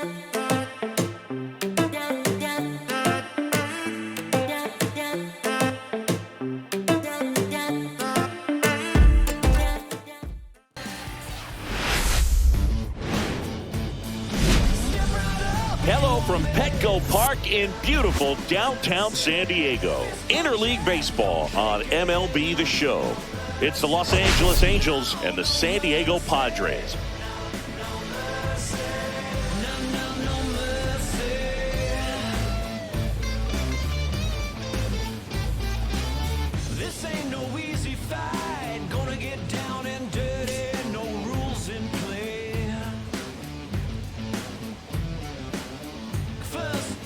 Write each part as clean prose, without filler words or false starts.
Hello from Petco Park in beautiful downtown San Diego. Interleague baseball on MLB The Show. It's the Los Angeles Angels and the San Diego Padres. This ain't no easy fight. Gonna get down and dirty. No rules in play. First,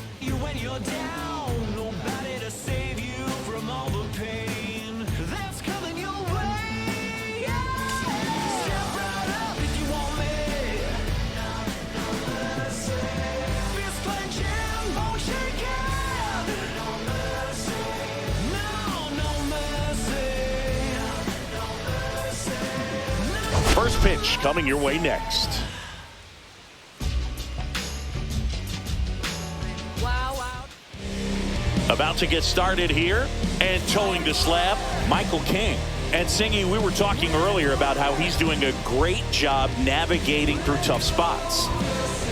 when you're down, nobody to save you from all the pain that's coming your way. Yeah. Step right up if you want me. Fist clenching, won't shake it. No mercy. First pitch coming your way next. About to get started here, and towing the slab, Michael King. And Singy, we were talking earlier about how he's doing a great job navigating through tough spots.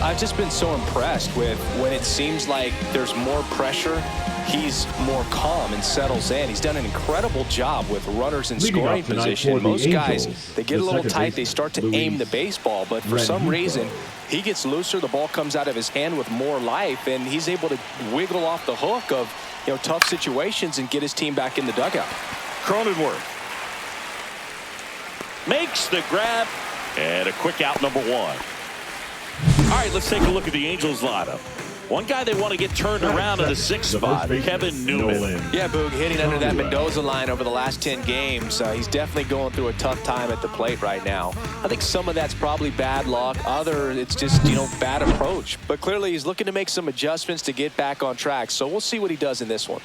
I've just been so impressed with when it seems like there's more pressure, he's more calm and settles in. He's done an incredible job with runners in scoring position. Most guys, they get a little tight, they start to aim the baseball, but for some reason, he gets looser, the ball comes out of his hand with more life, and he's able to wiggle off the hook of tough situations and get his team back in the dugout. Cronenworth makes the grab, and a quick out, number one. All right, let's take a look at the Angels lineup. One guy they want to get turned around in the sixth spot, Kevin Newman. Yeah, Boog, hitting under that Mendoza line over the last 10 games. He's definitely going through a tough time at the plate right now. I think some of that's probably bad luck. Other, it's just, bad approach. But clearly he's looking to make some adjustments to get back on track. So we'll see what he does in this one.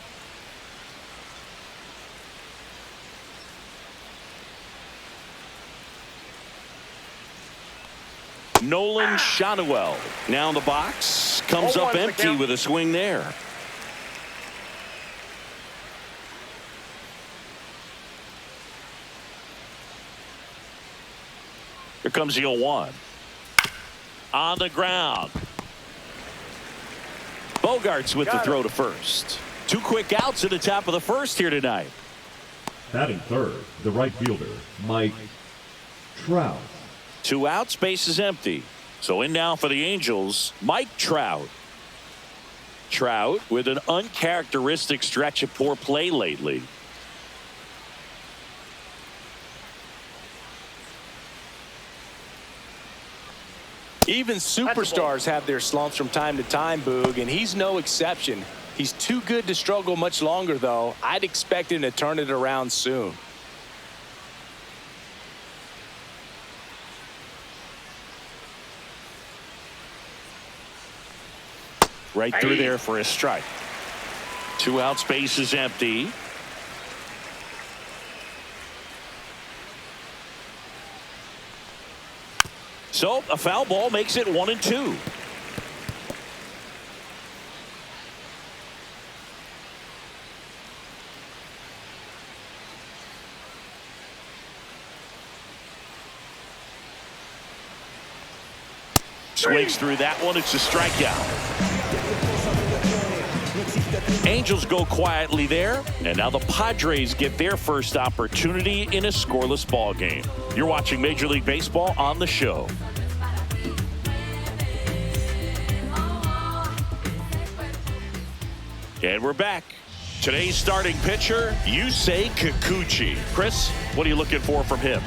Nolan Shotwell now in the box, comes up empty with a swing there. Here comes the 0-1 on the ground. Bogarts with the throw to first. Two quick outs at the top of the first here tonight. Batting third, the right fielder, Mike Trout. Two outs, base is empty. So in now for the Angels, Mike Trout. Trout with an uncharacteristic stretch of poor play lately. Even superstars have their slumps from time to time, Boog, and he's no exception. He's too good to struggle much longer, though. I'd expect him to turn it around soon. Right through there for a strike. Two outs, base is empty. So a foul ball makes it 1-2. Swings through that one. It's a strikeout. Angels go quietly there, and now the Padres get their first opportunity in a scoreless ball game. You're watching Major League Baseball on the Show. And we're back. Today's starting pitcher, Yusei Kikuchi. Chris, what are you looking for from him?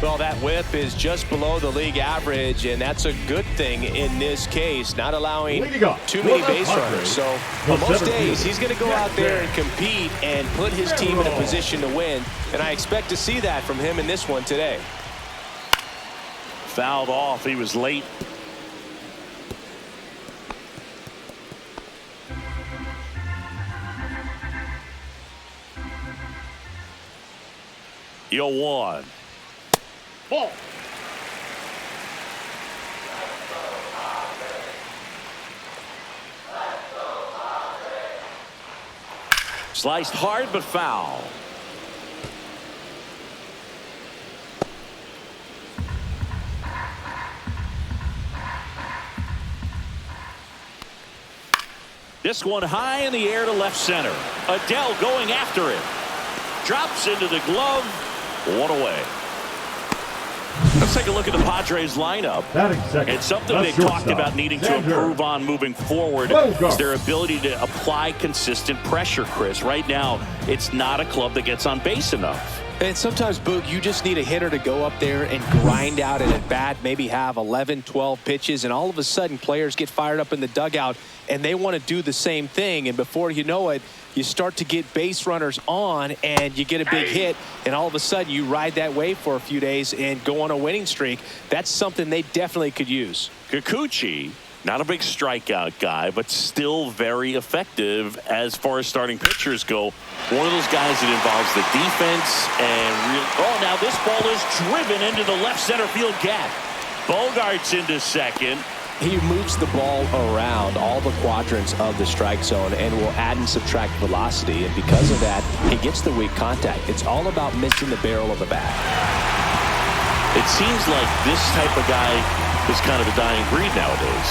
Well, that whip is just below the league average, and that's a good thing in this case, not allowing too many base runners. So on most days, he's going to go out there and compete and put his team in a position to win, and I expect to see that from him in this one today. Fouled off. He was late. Yo, one. Ball. Sliced hard but foul. This one high in the air to left center. Adele going after it. Drops into the glove. One away. Let's take a look at the Padres lineup. It's something they talked about needing to improve on moving forward. Is their ability to apply consistent pressure, Chris. Right now, it's not a club that gets on base enough. And sometimes, Boog, you just need a hitter to go up there and grind out an at-bat, maybe have 11, 12 pitches, and all of a sudden players get fired up in the dugout, and they want to do the same thing. And before you know it, you start to get base runners on, and you get a big hit, and all of a sudden you ride that wave for a few days and go on a winning streak. That's something they definitely could use. Kikuchi, not a big strikeout guy, but still very effective as far as starting pitchers go. One of those guys that involves the defense and now this ball is driven into the left center field gap. Bogart's into second. He moves the ball around all the quadrants of the strike zone and will add and subtract velocity, and because of that, he gets the weak contact. It's all about missing the barrel of the bat. It seems like this type of guy is kind of a dying breed nowadays.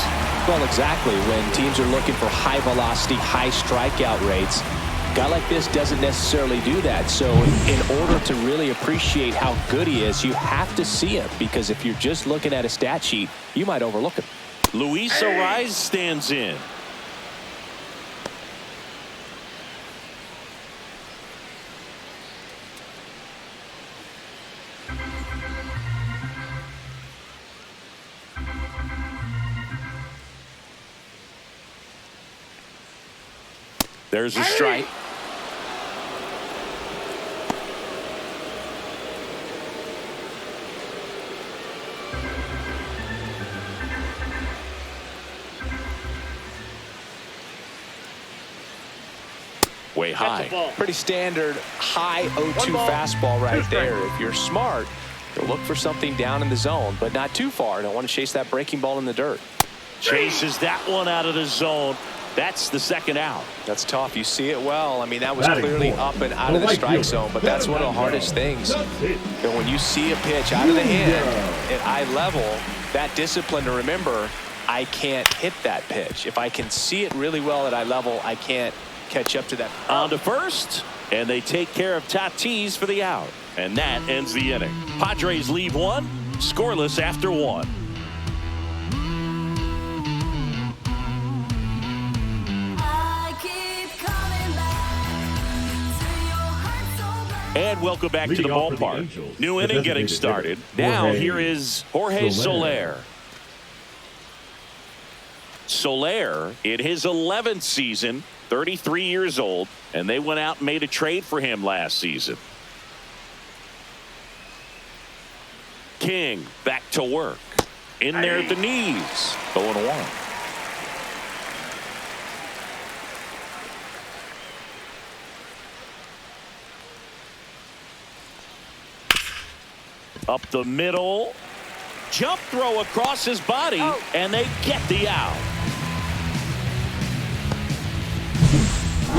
Well, exactly. When teams are looking for high velocity, high strikeout rates, a guy like this doesn't necessarily do that. So in order to really appreciate how good he is, you have to see him, because if you're just looking at a stat sheet, you might overlook him. Luis Arraez stands in. There's a strike. Way high. Pretty standard high 0-2 fastball right there. If you're smart, you'll look for something down in the zone, but not too far. Don't want to chase that breaking ball in the dirt. Chases that one out of the zone. That's the second out. That's tough. You see it well. I mean, that was clearly up and out of the strike zone, but that's one of the hardest things. And when you see a pitch out of the hand at eye level, that discipline to remember, I can't hit that pitch. If I can see it really well at eye level, I can't catch up to that. On to first, and they take care of Tatis for the out. And that ends the inning. Padres leave one, scoreless after one. And welcome back to the ballpark. New inning getting started. Now here is Jorge Soler. Soler in his 11th season, 33 years old, and they went out and made a trade for him last season. King back to work. In there at the knees. 0-1. Up the middle. Jump throw across his body, and they get the out.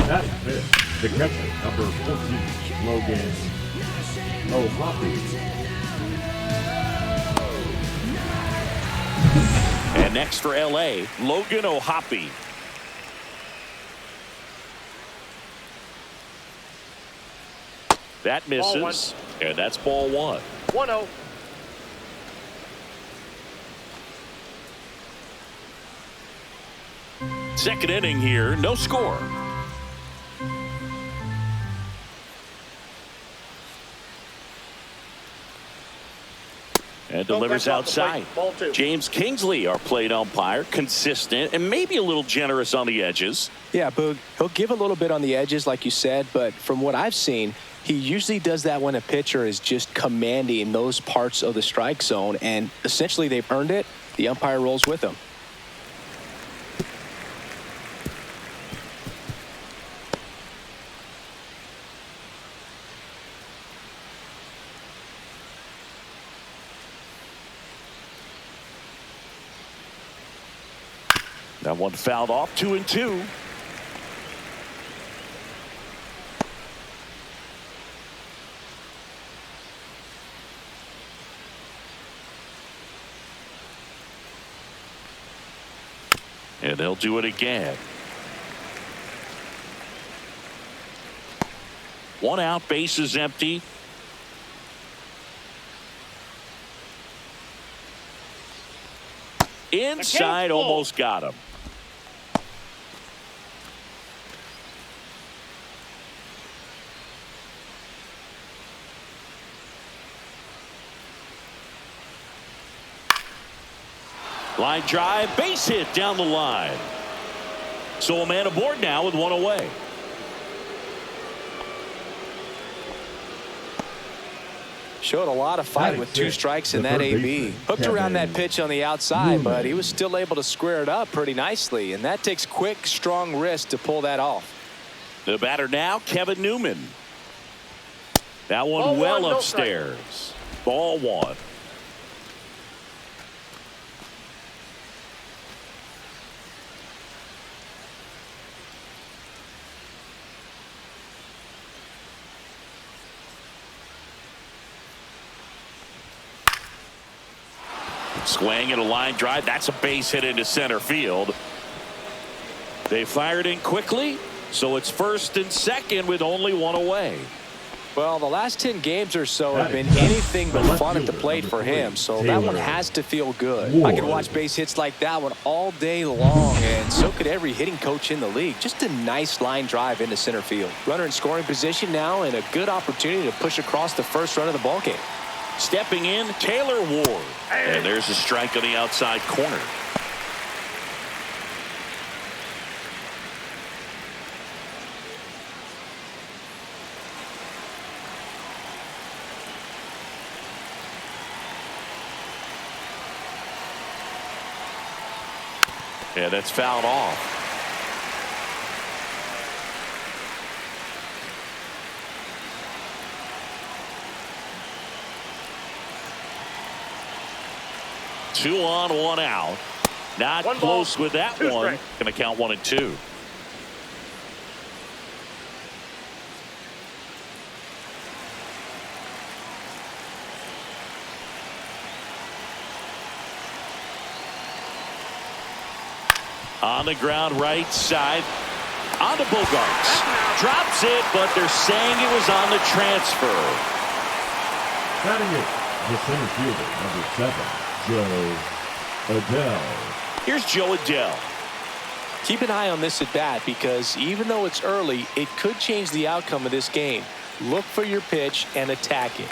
That is it. The catcher, number 14, Logan O'Hoppe. And next for LA, Logan O'Hoppe. That misses, and that's ball one. 1-0. Second inning here, no score. And delivers outside. James Kingsley, our plate umpire, consistent and maybe a little generous on the edges. Yeah, Boog, he'll give a little bit on the edges, like you said, but from what I've seen, he usually does that when a pitcher is just commanding those parts of the strike zone, and essentially they've earned it. The umpire rolls with them. That one fouled off, 2-2. And they'll do it again. 1 out, bases empty. Inside, almost got him. Line drive, base hit down the line. So a man aboard now with 1 away. Showed a lot of fight with 2 strikes in that AB. Hooked around that pitch on the outside, but he was still able to square it up pretty nicely. And that takes quick, strong wrist to pull that off. The batter now, Kevin Newman. That one well upstairs. Ball 1. Swing at a line drive. That's a base hit into center field. They fired in quickly, so it's first and second with only 1 away. Well, the last 10 games or so have been anything but fun at the plate for him, so that one has to feel good. I could watch base hits like that one all day long, and so could every hitting coach in the league. Just a nice line drive into center field. Runner in scoring position now, and a good opportunity to push across the first run of the ballgame. Stepping in, Taylor Ward. And there's a strike on the outside corner. Yeah, that's fouled off. Two on, 1 out. Not close with that one. Going to count 1 and 2. On the ground, right side. On to Bogarts. Drops it, but they're saying it was on the transfer. Batting it, the center fielder, number 7, Joe Adele. Here's Joe Adele. Keep an eye on this at bat, because even though it's early, it could change the outcome of this game. Look for your pitch and attack it.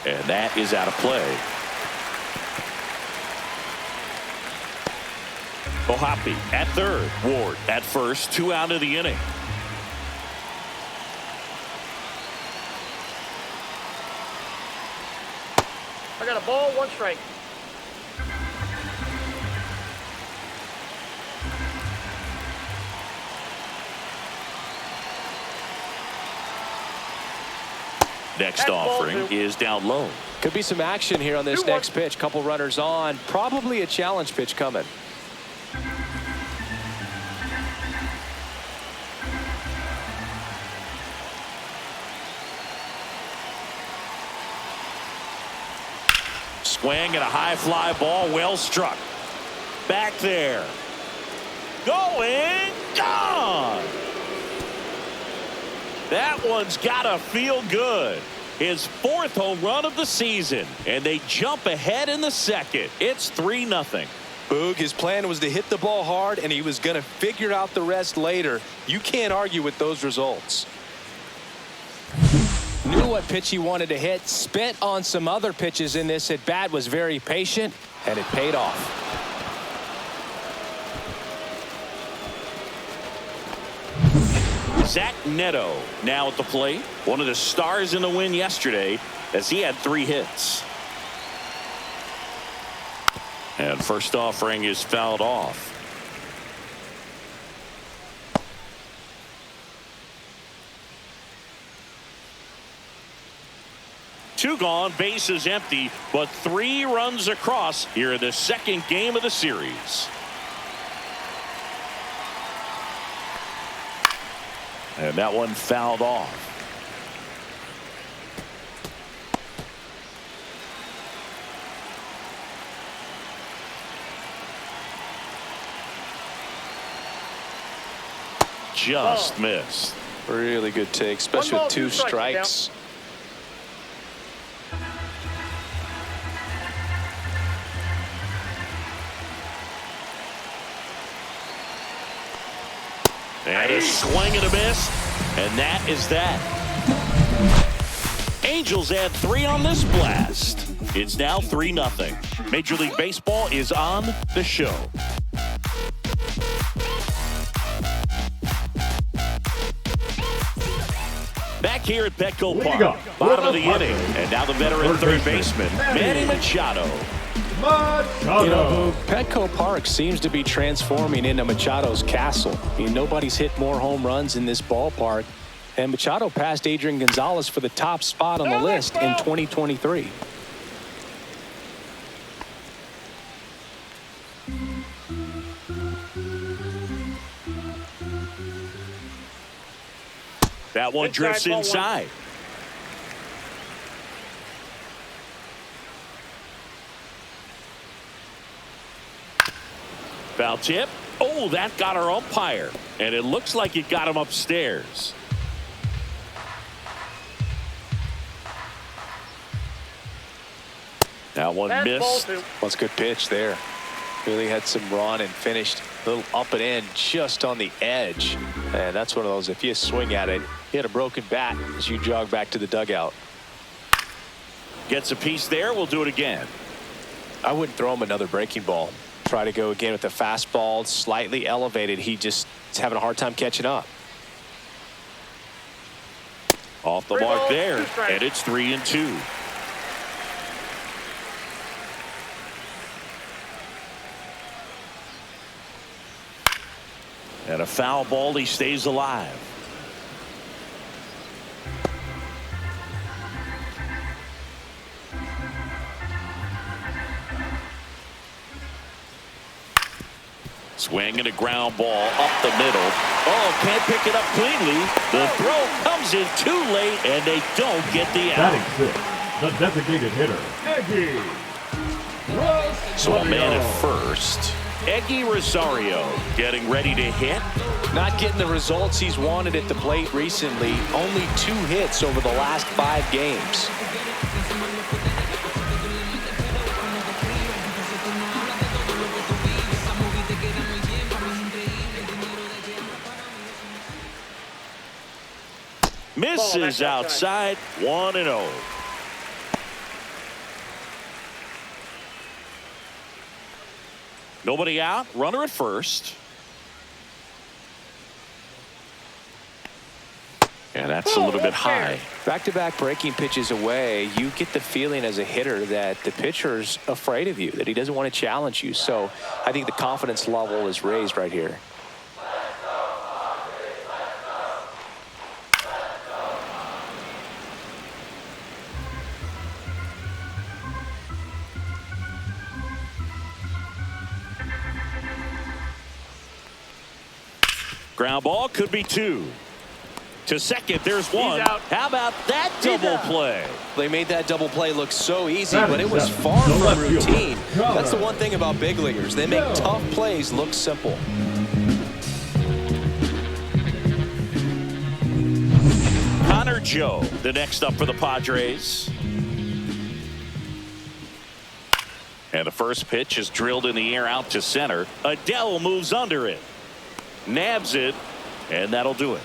And that is out of play. Ohapi at third. Ward at first. 2 out of the inning. I got a ball, 1 strike. Next offering is down low. Could be some action here on this next pitch. Couple runners on. Probably a challenge pitch coming. Swing and a high fly ball, well struck. Back there. Going, gone. That one's gotta feel good. His 4th home run of the season, and they jump ahead in the second. It's 3-0. Boog, his plan was to hit the ball hard, and he was going to figure out the rest later. You can't argue with those results. Knew what pitch he wanted to hit, spent on some other pitches in this at bat, was very patient, and it paid off. Zach Neto now at the plate. One of the stars in the win yesterday, as he had 3 hits. And first offering is fouled off. Two gone, bases empty, but 3 runs across here in the second game of the series. And that one fouled off. just missed. Really good take, especially with 2 strikes. And a swing and a miss, and that is that. Angels add 3 on this blast. It's now 3-0. Major League Baseball is on the show. Back here at Petco Park, bottom of the inning, and now the veteran third baseman, Manny Machado. You know, Petco Park seems to be transforming into Machado's castle. I mean, nobody's hit more home runs in this ballpark, and Machado passed Adrian Gonzalez for the top spot on the list in 2023. That one drifts inside. Foul tip. Oh, that got our umpire. And it looks like it got him upstairs. That one missed. That's a good pitch there. Really had some run and finished a little up and in just on the edge. And that's one of those, if you swing at it, you had a broken bat as you jog back to the dugout. Gets a piece there. We'll do it again. I wouldn't throw him another breaking ball. Try to go again with the fastball, slightly elevated. He just is having a hard time catching up. Off the mark there, and it's 3-2. And a foul ball, he stays alive. Swing and a ground ball up the middle. Oh, can't pick it up cleanly. The throw comes in too late, and they don't get the out. Batting 6, the designated hitter, Eggy Rosario. So a man at first. Eggy Rosario getting ready to hit. Not getting the results he's wanted at the plate recently. Only 2 hits over the last 5 games. Misses outside, 1-0. Nobody out, runner at first. And that's a little bit high. Back-to-back breaking pitches away, you get the feeling as a hitter that the pitcher's afraid of you, that he doesn't want to challenge you. So I think the confidence level is raised right here. Ground ball could be 2. To second, there's 1. How about that double play? They made that double play look so easy, but it was far from routine. That's the one thing about big leaguers. They make tough plays look simple. Connor Joe, the next up for the Padres. And the first pitch is drilled in the air out to center. Adele moves under it. Nabs it, and that'll do it.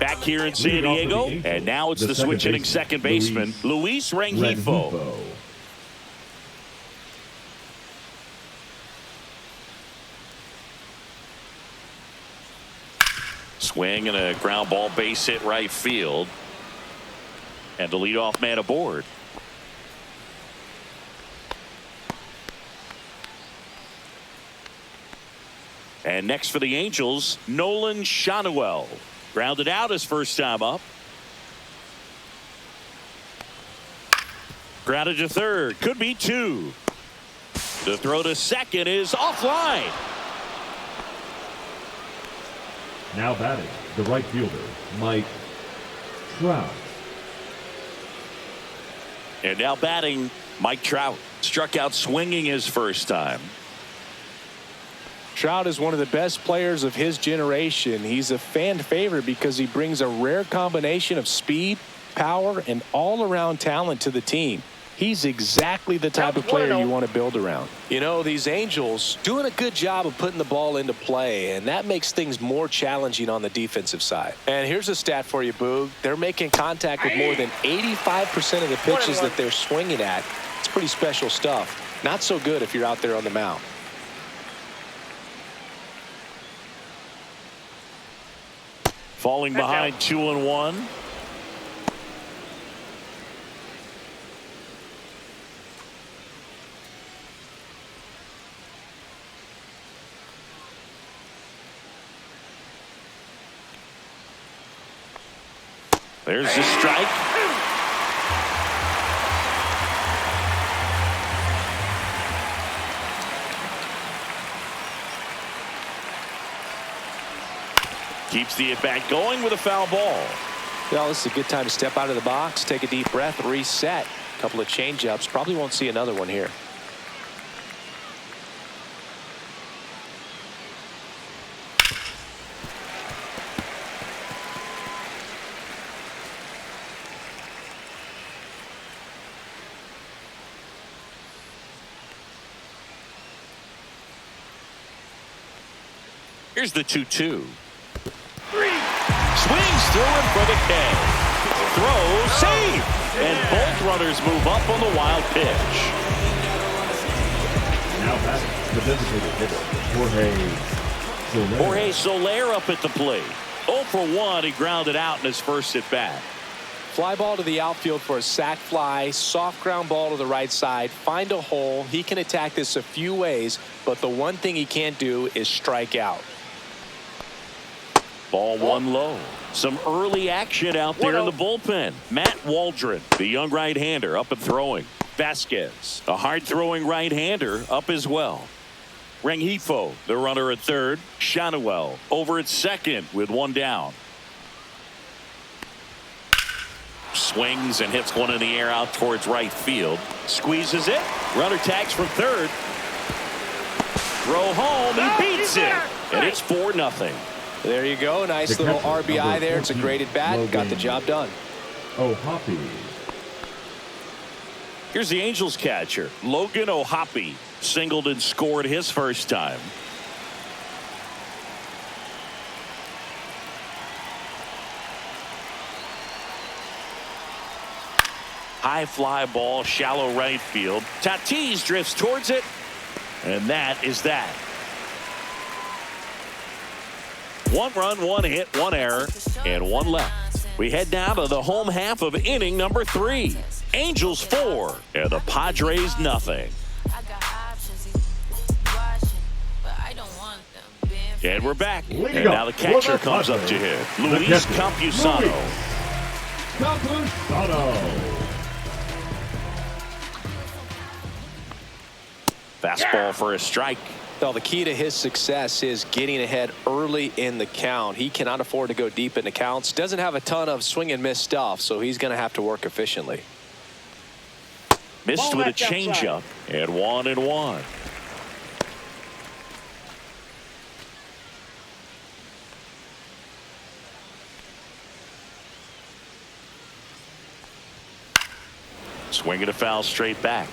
Back here in San Diego, and now it's the switch hitting second baseman, Luis Rengifo. Swing and a ground ball, base hit right field. And the leadoff man aboard. And next for the Angels, Nolan Shanuel. Grounded out his first time up. Grounded to third. Could be 2. The throw to second is offline. Now batting, the right fielder, Mike Trout. And now batting, Mike Trout. Struck out swinging his first time. Trout is one of the best players of his generation. He's a fan favorite because he brings a rare combination of speed, power, and all-around talent to the team. He's exactly the type of player you want to build around. You know, these Angels doing a good job of putting the ball into play, and that makes things more challenging on the defensive side. And here's a stat for you, Boog. They're making contact with more than 85% of the pitches that they're swinging at. It's pretty special stuff. Not so good if you're out there on the mound. Falling behind 2-1. There's the strike. Keeps the at-bat going with a foul ball. Well, this is a good time to step out of the box, take a deep breath, reset. A couple of change-ups. Probably won't see another one here. Here's the 2-2. Swings through him for the K. Throw, save. And both runners move up on the wild pitch. Now batting, the designated hitter, Jorge Soler up at the plate. 0 for 1. He grounded out in his first at bat. Fly ball to the outfield for a sac fly. Soft ground ball to the right side. Find a hole. He can attack this a few ways, but the one thing he can't do is strike out. Ball one low. Some early action out there in the bullpen. Matt Waldron, the young right-hander, up and throwing. Vasquez, a hard-throwing right-hander, up as well. Rengifo, the runner at third. Shanuel over at second with one down. Swings and hits one in the air out towards right field. Squeezes it. Runner tags from third. Throw home. He beats it. And it's 4-0. There you go. Nice little RBI there. It's a great at bat. Got the job done. O'Hoppe. Here's the Angels catcher, Logan O'Hoppe. Singled and scored his first time. High fly ball, shallow right field. Tatis drifts towards it. And that is that. 1 run, 1 hit, 1 error, and 1 left. We head now to the home half of inning number 3. Angels 4 and the Padres nothing. And we're back. And now the catcher comes up to him. Luis Campusano. Fastball for a strike. Well, the key to his success is getting ahead early in the count. He cannot afford to go deep into counts. Doesn't have a ton of swing and miss stuff, so he's going to have to work efficiently. Missed with a changeup, and 1-1. Swinging a foul straight back.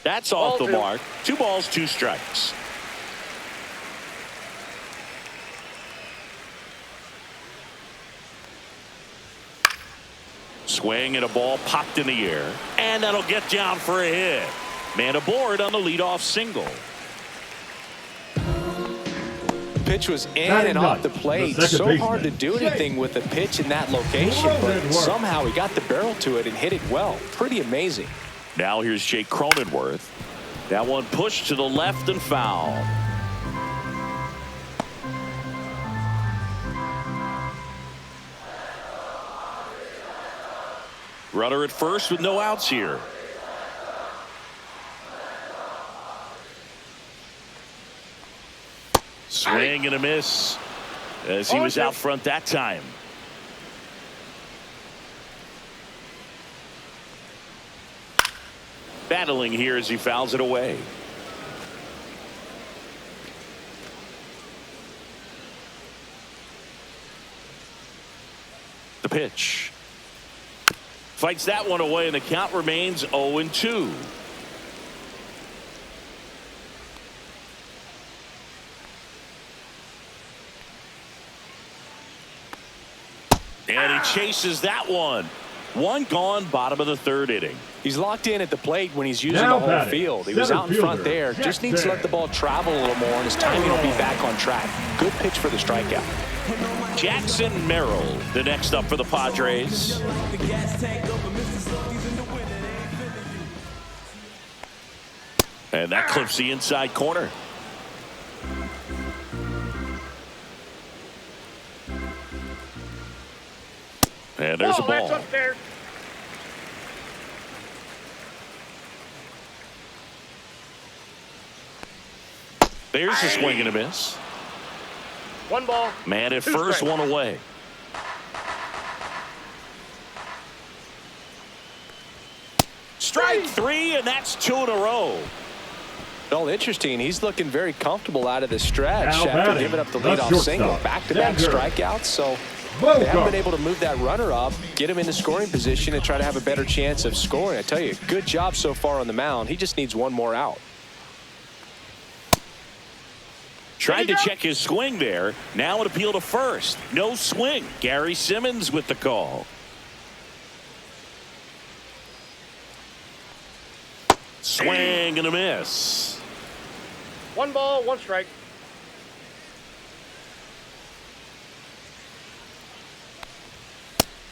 That's off the mark. 2 balls, 2 strikes. Swing and a ball popped in the air. And that'll get down for a hit. Man aboard on the leadoff single. Pitch was in and off the plate. So hard to do anything with a pitch in that location, but somehow he got the barrel to it and hit it well. Pretty amazing. Now here's Jake Cronenworth. That one pushed to the left and foul. Runner at first with no outs here. Swing and a miss as he was out front that time. Battling here as he fouls it away. The pitch. Fights that one away, and the count remains 0-2. And he chases that one. One gone, bottom of the third inning. He's locked in at the plate when he's using the whole field. He was out in front there. Just needs to let the ball travel a little more, and his timing will be back on track. Good pitch for the strikeout. Jackson Merrill, the next up for the Padres. And that clips the inside corner. And there's a ball. That's upstairs. There's a swing and a miss. One ball. Man at Two first, strikes. one away. Strike three, and that's 2 in a row. Well, interesting. He's looking very comfortable out of the stretch Now after batting, giving up the the leadoff shortstop, single. Back-to-back Dagger. strikeouts, so they haven't been able to move that runner up, get him into scoring position, and try to have a better chance of scoring. I tell you, good job so far on the mound. He just needs one more out. Tried to check his swing there. Now an appeal to first. No swing. Gary Simmons with the call. Swing and a miss. One ball, one strike.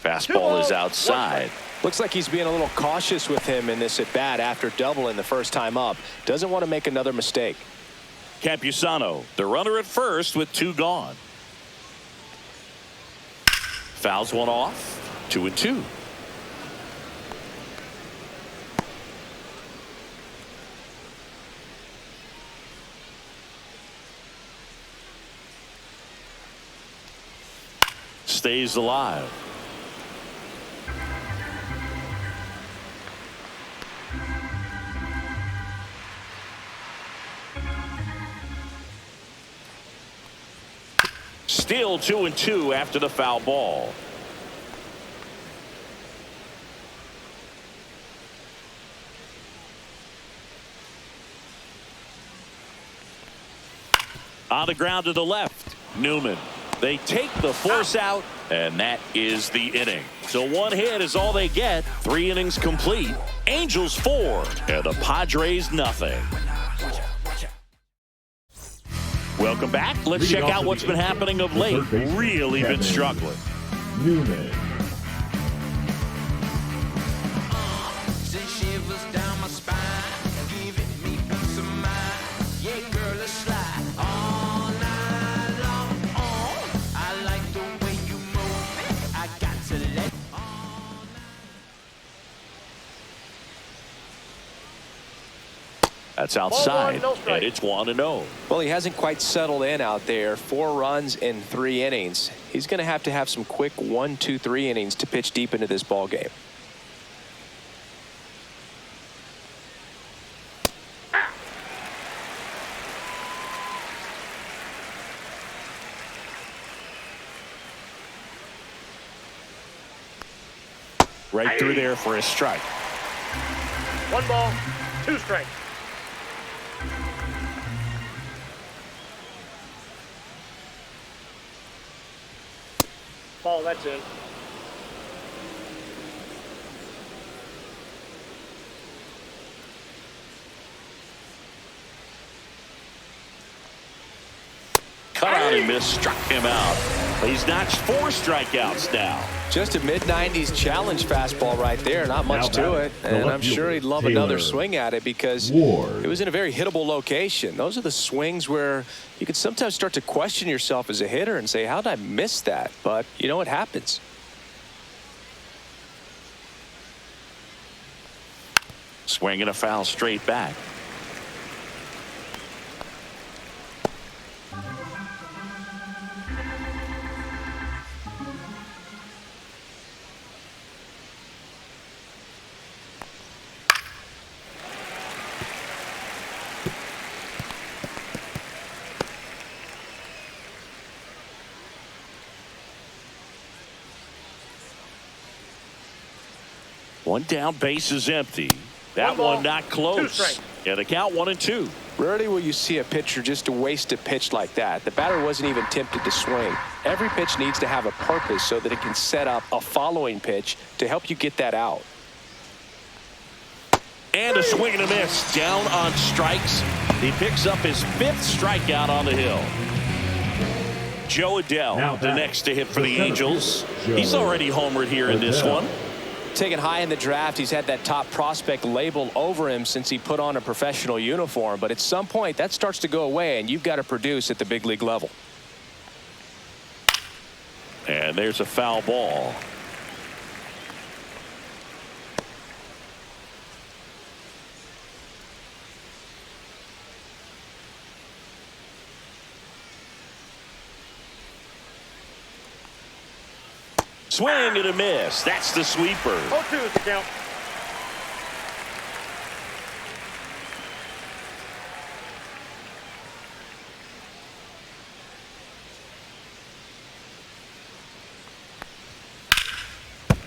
Fastball is outside. Looks like he's being a little cautious with him in this at-bat after doubling the first time up. Doesn't want to make another mistake. Campusano, the runner at first with 2 gone. Fouls one off. 2-2. Stays alive. Still 2-2 after the foul ball. On the ground to the left, Newman. They take the force out, and that is the inning. So 1 hit is all they get. 3 innings complete. Angels 4, and the Padres nothing. Welcome back. Let's check out what's been happening of late. Really been struggling. Newman. That's outside, Ball 1, no strike. and it's 1-0. Well, he hasn't quite settled in out there. 4 runs in 3 innings. He's going to have some quick 1, 2, 3 innings to pitch deep into this ball game. Right through there for a strike. One ball, 2 strikes. Ball, that's in. Cut out and missed, struck him out. He's notched 4 strikeouts now. Just a mid-90s challenge fastball right there. Not much to it. And I'm sure he'd love another swing at it because it was in a very hittable location. Those are the swings where you can sometimes start to question yourself as a hitter and say, how did I miss that? But, you know, it happens. Swing and a foul straight back. One down, base is empty. That one not close. And the count 1-2. Rarely will you see a pitcher just waste a pitch like that. The batter wasn't even tempted to swing. Every pitch needs to have a purpose so that it can set up a following pitch to help you get that out. And a swing and a miss. Down on strikes. He picks up his 5th strikeout on the hill. Joe Adell, the next to hit for the Angels. He's already homered here in this one. Taken high in the draft, he's had that top prospect label over him since he put on a professional uniform. But at some point, that starts to go away, and you've got to produce at the big league level. And there's a foul ball. Swing and a miss. That's the sweeper. 0-2 is the count.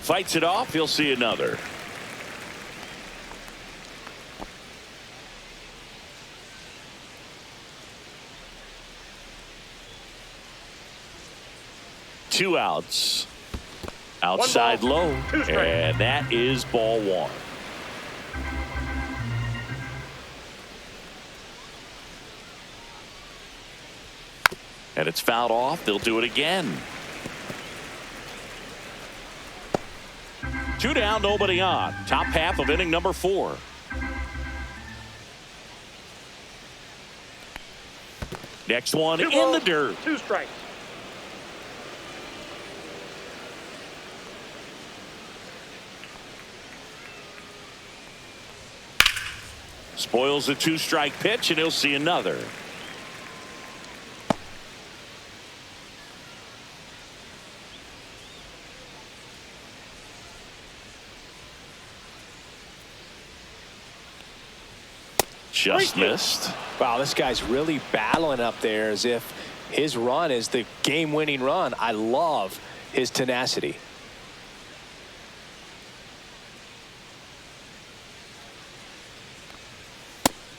Fights it off. He'll see another. Two outs. Outside low, and that is ball 1. And it's fouled off. They'll do it again. 2 down, nobody on. Top half of inning number 4. Next one in the dirt. 2 strikes. Spoils the 2-strike pitch, and he'll see another. Just missed. Wow, this guy's really battling up there as if his run is the game-winning run. I love his tenacity.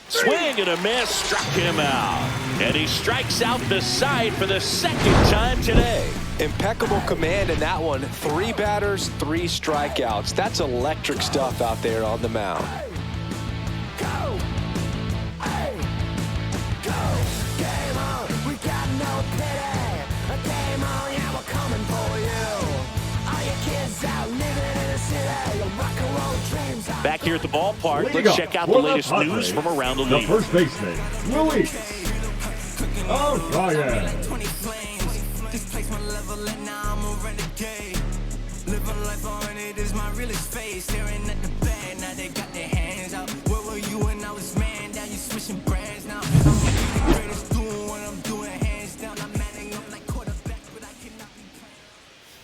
Swing and a miss, struck him out. And he strikes out the side for the 2nd time today. Impeccable command in that one. 3 batters, 3 strikeouts. That's electric stuff out there on the mound. Go! Hey! Go! Game on! We got no pity! Game on! Yeah, we're coming for you! All your kids out living in the city! Your rock and roll dreams are... Back here at the ballpark, let's check out the latest news from around the league. The first baseman, Luis. Oh, fire. This place my level and now I'm a renegade. Living life on it is my realest face. Staring at the bag, now they got their hands out. Where were you when I was man? Now you switching brands now. I'm gonna be the greatest doing what I'm doing, hands down. I'm manning up like quarterback, but I cannot be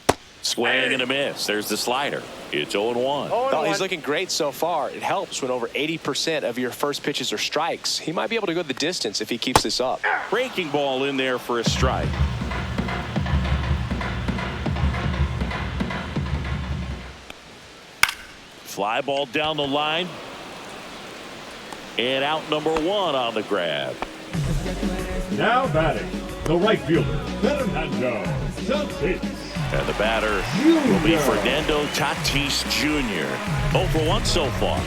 playing. Swing and a miss. There's the slider. It's 0-1. Well, he's looking great so far. It helps when over 80% of your first pitches are strikes. He might be able to go the distance if he keeps this up. Breaking ball in there for a strike. Fly ball down the line. And out number 1 on the grab. Now batting, the right fielder, Fernando Tatis. And the batter will be Fernando Tatis Jr. 0 for 1 so far.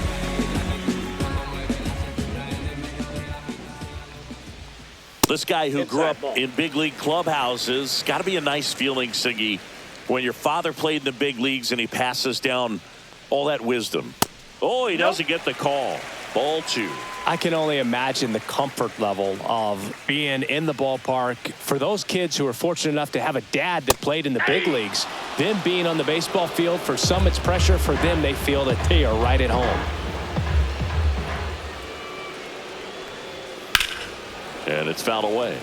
This guy who grew up in big league clubhouses, got to be a nice feeling, Siggy, when your father played in the big leagues and he passes down all that wisdom. Oh, he doesn't get the call. Ball 2. I can only imagine the comfort level of being in the ballpark for those kids who are fortunate enough to have a dad that played in the big leagues. Them being on the baseball field, for some it's pressure. For them, they feel that they are right at home. And it's fouled away.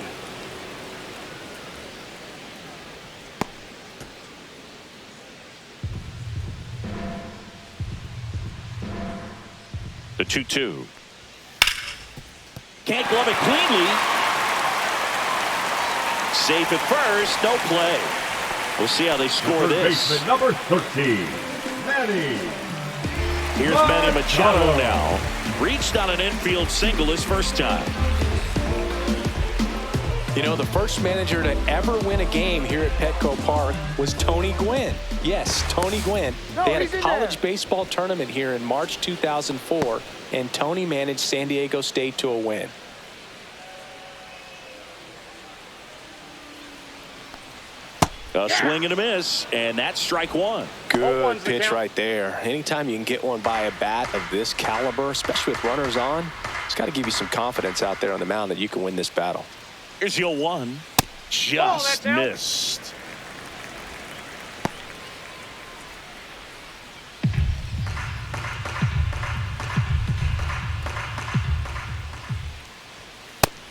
The 2-2. Can't glove it cleanly. Safe at first. No play. We'll see how they score Third this. baseman number 13, Manny. Here's Manny Machado now. Reached on an infield single his first time. You know, the first manager to ever win a game here at Petco Park was Tony Gwynn. Yes, Tony Gwynn. They had a college baseball tournament here in March 2004, and Tony managed San Diego State to a win. A swing and a miss, and that's strike one. Good pitch right there. Anytime you can get one by a bat of this caliber, especially with runners on, it's got to give you some confidence out there on the mound that you can win this battle. Here's your 1. Just missed.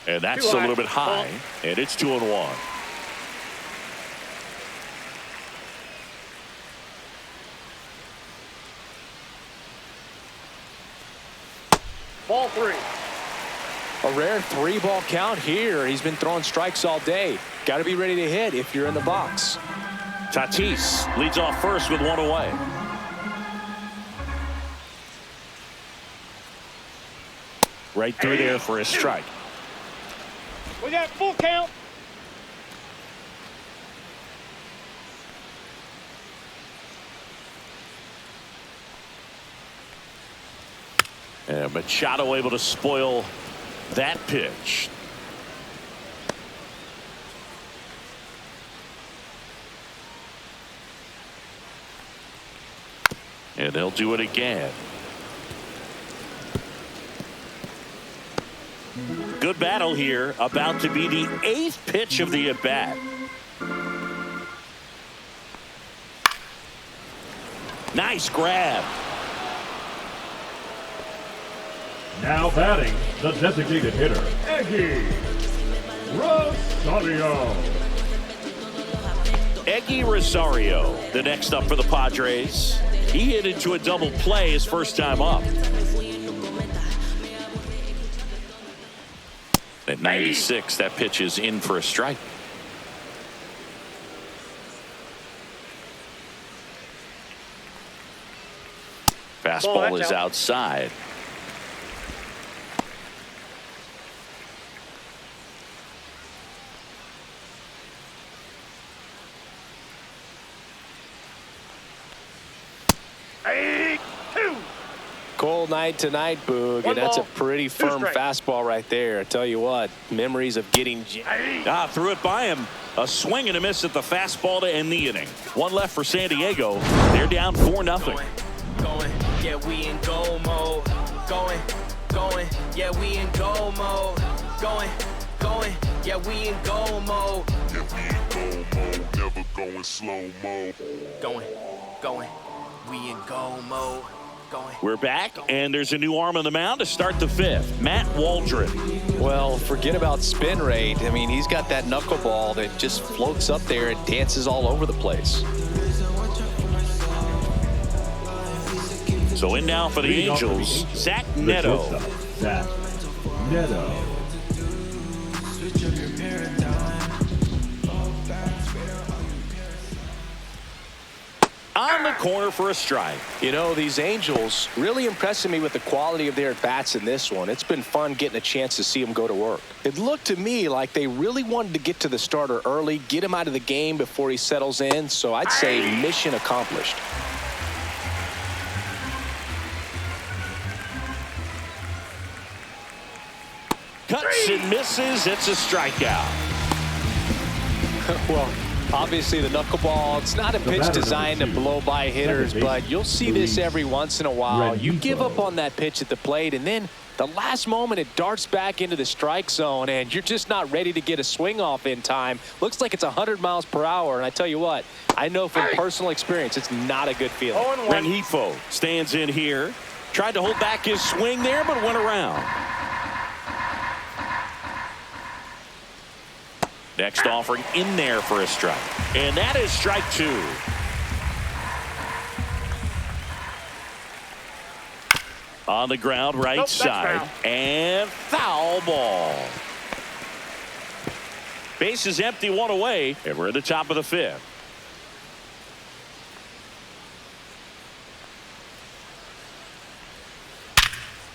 And that's a little bit high, and it's 2-1. Ball 3. A rare 3-ball count here. He's been throwing strikes all day. Got to be ready to hit if you're in the box. Tatis leads off first with 1 away. Right through there for a strike. We got full count. And Machado able to spoil that pitch. And they'll do it again. Good battle here. About to be the 8th pitch of the at-bat. Nice grab. Now batting, the designated hitter, Eggy Rosario. Eggy Rosario, the next up for the Padres. He hit into a double play his first time up. At 96, that pitch is in for a strike. Fastball is outside. Cold night tonight, Boog, and that's a pretty firm fastball right there. I tell you what, memories of getting threw it by him. A swing and a miss at the fastball to end the inning. 1 left for San Diego. They're down 4-0. Going, yeah, we in goal mode. Going, yeah, we in goal mode. Going, yeah, we in goal mode. Yeah, we in goal mode, never going slow mo. Going, we in goal mode. We're back, and there's a new arm on the mound to start the 5th. Matt Waldron. Well, forget about spin rate. I mean, he's got that knuckleball that just floats up there and dances all over the place. So in now for the Angels, Zach Neto. Zach Neto. On the corner for a strike. You know, these Angels really impressing me with the quality of their at-bats in this one. It's been fun getting a chance to see them go to work. It looked to me like they really wanted to get to the starter early, get him out of the game before he settles in. So I'd say mission accomplished. Cuts and misses. It's a strikeout. Well, obviously the knuckleball, it's not a pitch designed to blow by hitters, but you'll see this every once in a while. You give up on that pitch at the plate, and then the last moment it darts back into the strike zone, and you're just not ready to get a swing off in time. Looks like it's 100 miles per hour, and I tell you what, I know from personal experience it's not a good feeling. Rengifo stands in here. Tried to hold back his swing there, but went around. Next offering in there for a strike. And that is strike 2. On the ground, right side. Foul. And foul ball. Base is empty, 1 away, and we're at the top of the 5th.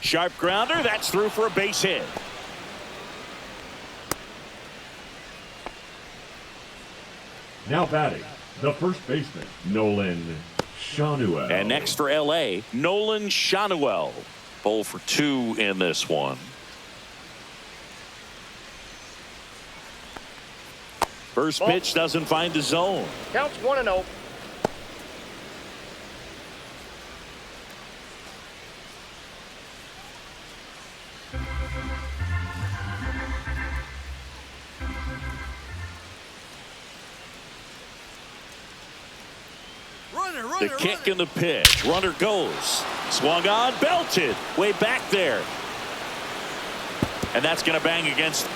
Sharp grounder, that's through for a base hit. Now batting, the first baseman, Nolan Shanuel. And next for L.A., Nolan Shanuel. 0 for 2 in this one. First pitch doesn't find the zone. Counts 1-0. The kick and the pitch. Runner goes. Swung on, belted. Way back there. And that's going to bang against.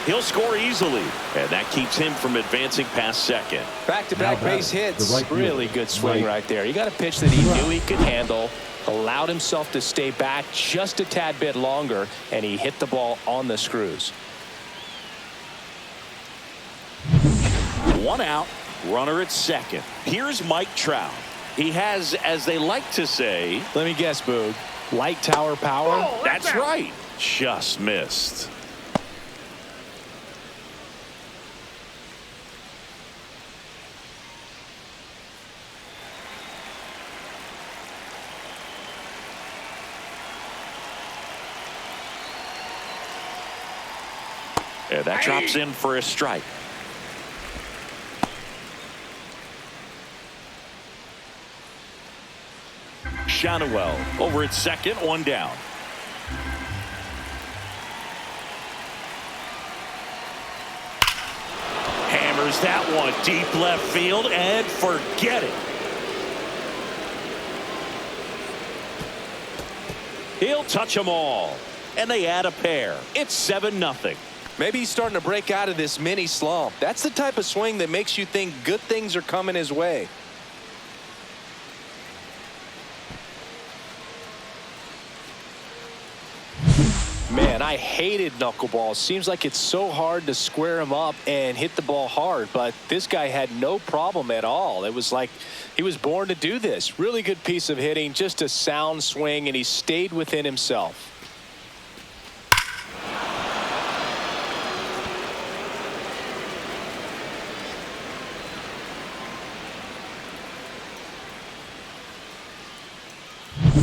He'll score easily. And that keeps him from advancing past second. Back-to-back base hits. Really good swing right there. You got a pitch that he knew he could handle. Allowed himself to stay back just a tad bit longer. And he hit the ball on the screws. 1 out. Runner at second. Here's Mike Trout. He has, as they like to say, let me guess, Boog, light tower power. Oh, that's right. Just missed. And that drops in for a strike. Shanuel over at second, 1 down. Hammers that one deep left field and forget it. He'll touch them all. And they add a pair. It's 7-0. Maybe he's starting to break out of this mini slump. That's the type of swing that makes you think good things are coming his way. Man, I hated knuckleballs. Seems like it's so hard to square him up and hit the ball hard, but this guy had no problem at all. It was like he was born to do this. Really good piece of hitting, just a sound swing, and he stayed within himself.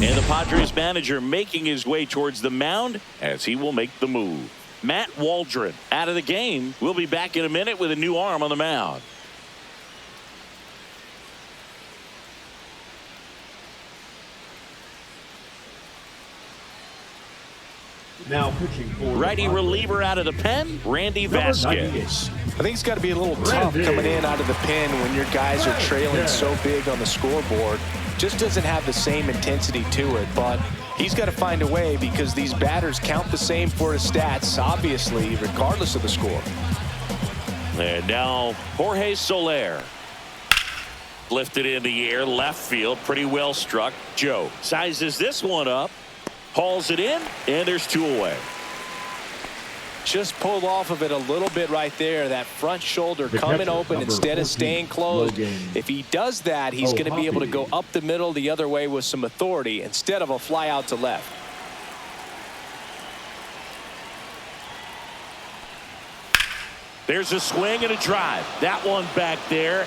And the Padres manager making his way towards the mound as he will make the move. Matt Waldron out of the game. We'll be back in a minute with a new arm on the mound. Now pitching for Righty reliever out of the pen, Randy Vasquez. I think it's got to be a little tough coming in out of the pen when your guys are trailing so big on the scoreboard. Just doesn't have the same intensity to it, but he's got to find a way because these batters count the same for his stats, obviously, regardless of the score. And now Jorge Soler. Lifted in the air, left field, pretty well struck. Joe sizes this one up, hauls it in, and there's 2 away. Just pulled off of it a little bit right there. That front shoulder coming open instead of staying closed. If he does that, he's going to be able to go up the middle the other way with some authority instead of a fly out to left. There's a swing and a drive. That one back there.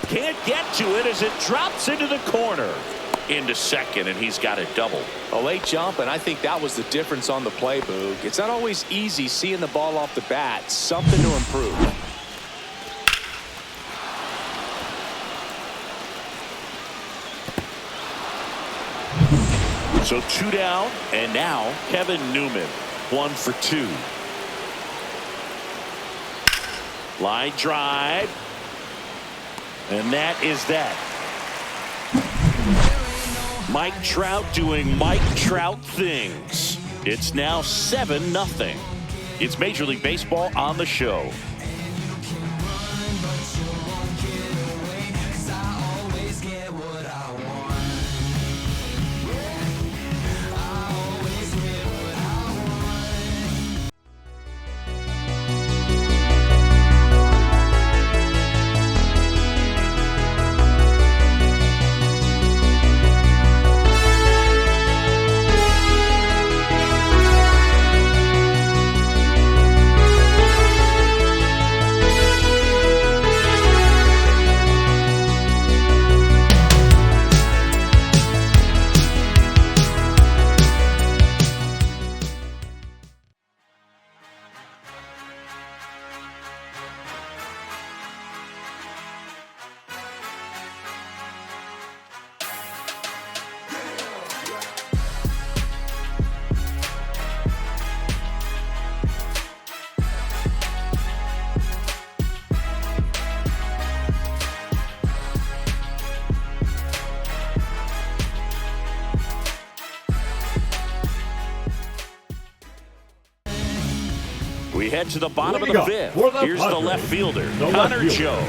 Can't get to it as it drops into the corner. Into second, and he's got a double. A late jump, and I think that was the difference on the play, Boog. It's not always easy seeing the ball off the bat. Something to improve. So 2 down, and now Kevin Newman, 1 for 2. Line drive, and that is that. Mike Trout doing Mike Trout things. It's now 7-0. It's Major League Baseball on the show. We head to the bottom of the fifth. Here's the left fielder, Connor Joe.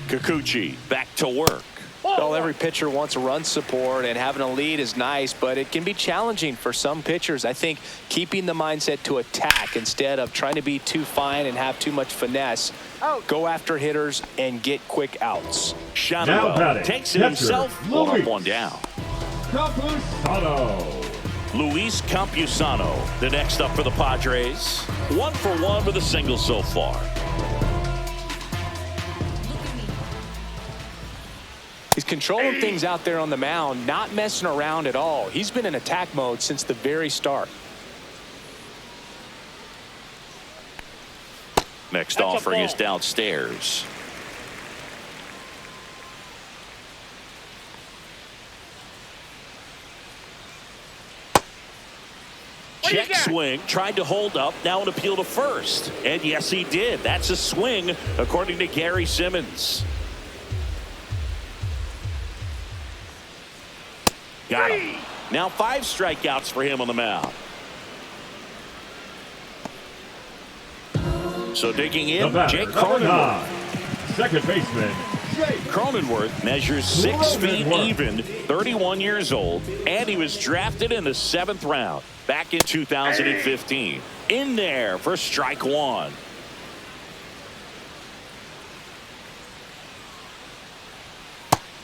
Kikuchi back to work. Well, every pitcher wants run support, and having a lead is nice, but it can be challenging for some pitchers. I think keeping the mindset to attack instead of trying to be too fine and have too much finesse. Go after hitters and get quick outs. Shadowell takes it himself. Up one down. Luis Campusano, the next up for the Padres. 1 for 1 with a single so far. He's controlling things out there on the mound, not messing around at all. He's been in attack mode since the very start. Next offering is downstairs. Check swing, tried to hold up, now an appeal to first. And yes, he did. That's a swing, according to Gary Simmons. Got him. Now 5 strikeouts for him on the mound. So digging in, Jake Cronenworth. Second baseman, Cronenworth measures 6 feet even, 31 years old, and he was drafted in the 7th round back in 2015. In there for strike 1.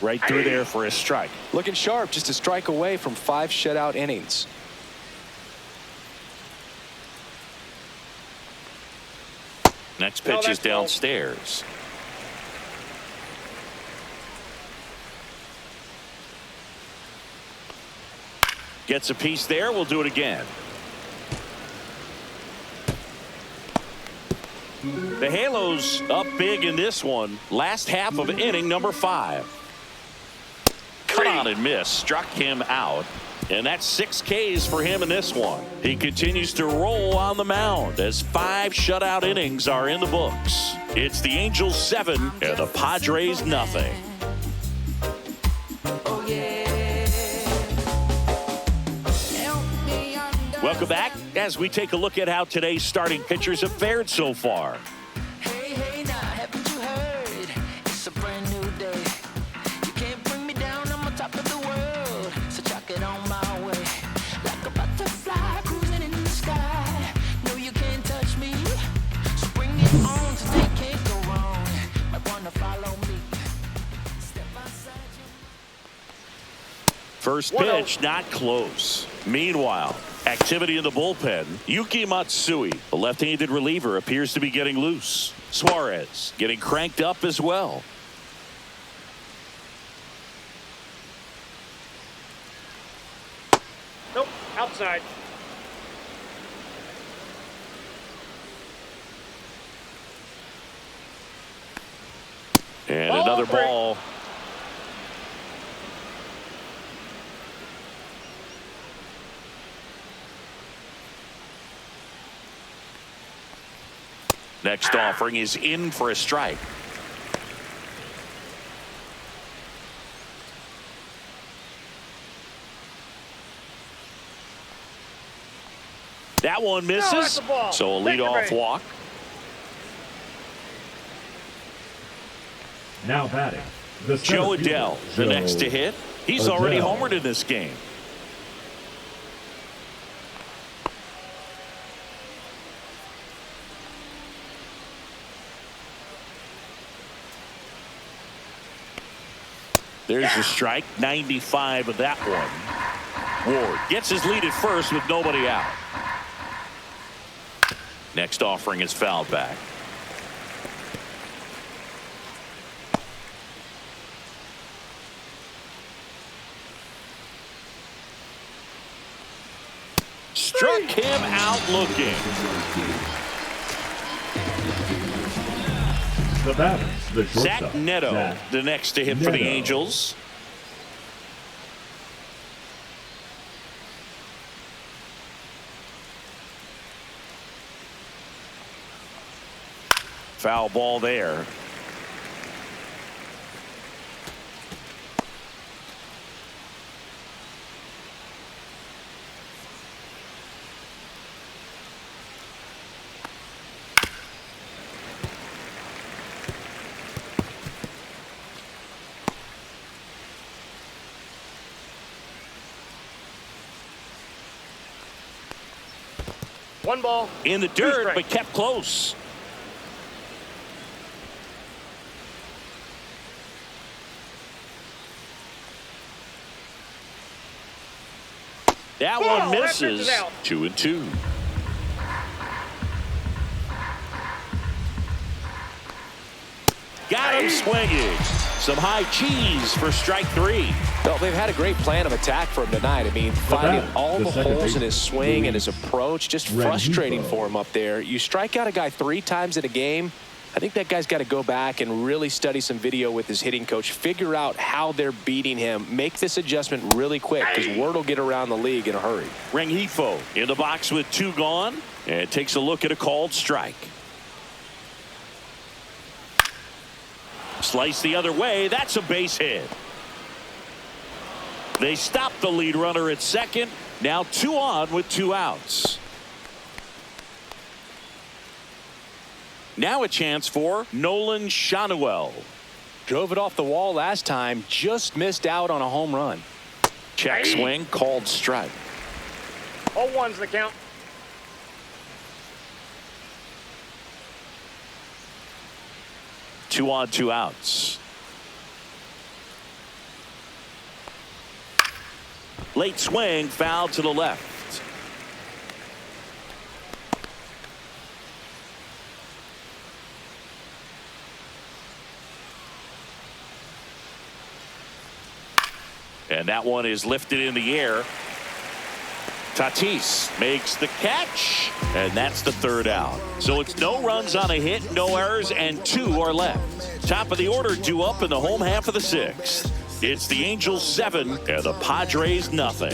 Right through there for a strike. Looking sharp, just a strike away from 5 shutout innings. Next pitch is downstairs. Gets a piece there. We'll do it again. The Halos up big in this one. Last half of inning number 5. Cut on and miss. Struck him out. And that's 6 Ks for him in this one. He continues to roll on the mound as 5 shutout innings are in the books. It's the Angels 7 and the Padres nothing. Welcome back as we take a look at how today's starting pitchers have fared so far. Hey, now, haven't you heard? It's a brand new day. You can't bring me down, I'm on top of the world. So chuck it on my way. Like a butterfly cruising in the sky. No, you can't touch me. So bring it on, today can't go wrong. Might wanna follow me. Step outside you. First pitch, not close. Meanwhile, activity in the bullpen. Yuki Matsui, the left-handed reliever, appears to be getting loose. Suarez getting cranked up as well. Nope, outside. And another ball. Next offering is in for a strike. That one that's misses. the ball. So a Take your leadoff break. walk. Now batting, the Joe center fielder, Adele, the next to hit. He's already Adele. homered in this game. There's the strike, 95 of that one. Ward gets his lead at first with nobody out. Next offering is fouled back. Struck him out looking. The batter, the Zach shortstop, Neto, Zach the next to hit for the Neto. Angels. Foul ball there. One ball. In the Two dirt, strikes. but kept close. That Ball, one that pitch is misses. out. 2-2. Got him swinging. Some high cheese for strike three. Well, they've had a great plan of attack for him tonight. I mean, finding batter, all the the second holes in his baseman, swing and his Luis approach, just Rengifo. frustrating for him up there. You strike out a guy 3 times in a game, I think that guy's got to go back and really study some video with his hitting coach, figure out how they're beating him, make this adjustment really quick because word will get around the league in a hurry. Rengifo in the box with 2 gone and takes a look at a called strike. Slice the other way. That's a base hit. They stop the lead runner at second. Now 2 on with 2 outs. Now a chance for Nolan Shanuel. Drove it off the wall last time, just missed out on a home run. Check swing, called strike. 0-1's the count. Two on, 2 outs. Late swing, foul to the left. And that one is lifted in the air. Tatis makes the catch, and that's the 3rd out. So it's no runs on a hit, no errors, and 2 are left. Top of the order due up in the home half of the 6th. It's the Angels 7 and the Padres nothing.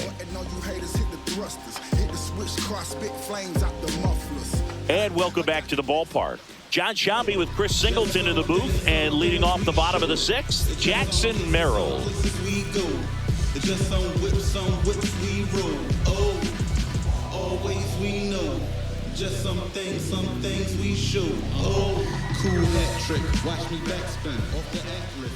And welcome back to the ballpark. John Sciambi with Chris Singleton in the booth, and leading off the bottom of the 6th, Jackson Merrill. Just some whips we roll. Oh, always we know. Just some things we show. Oh, cool hat trick. Watch me backspin off the atlas.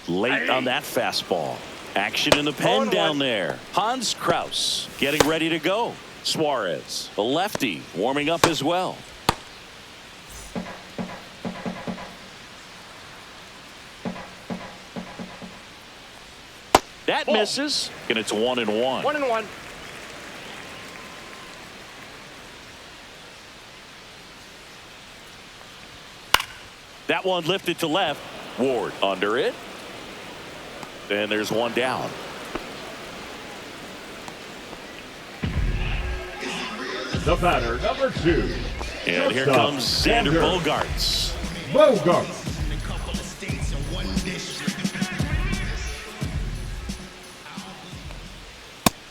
Late on that fastball. Action in the pen 0-1. down there. Hans Kraus getting ready to go. Suarez, the lefty, warming up as well. That Ball. misses, and it's 1-1. 1-1. That one lifted to left. Ward under it. And there's 1 down. The batter, number 2. And here Shortstop, comes Xander Bogaerts. Bogaerts.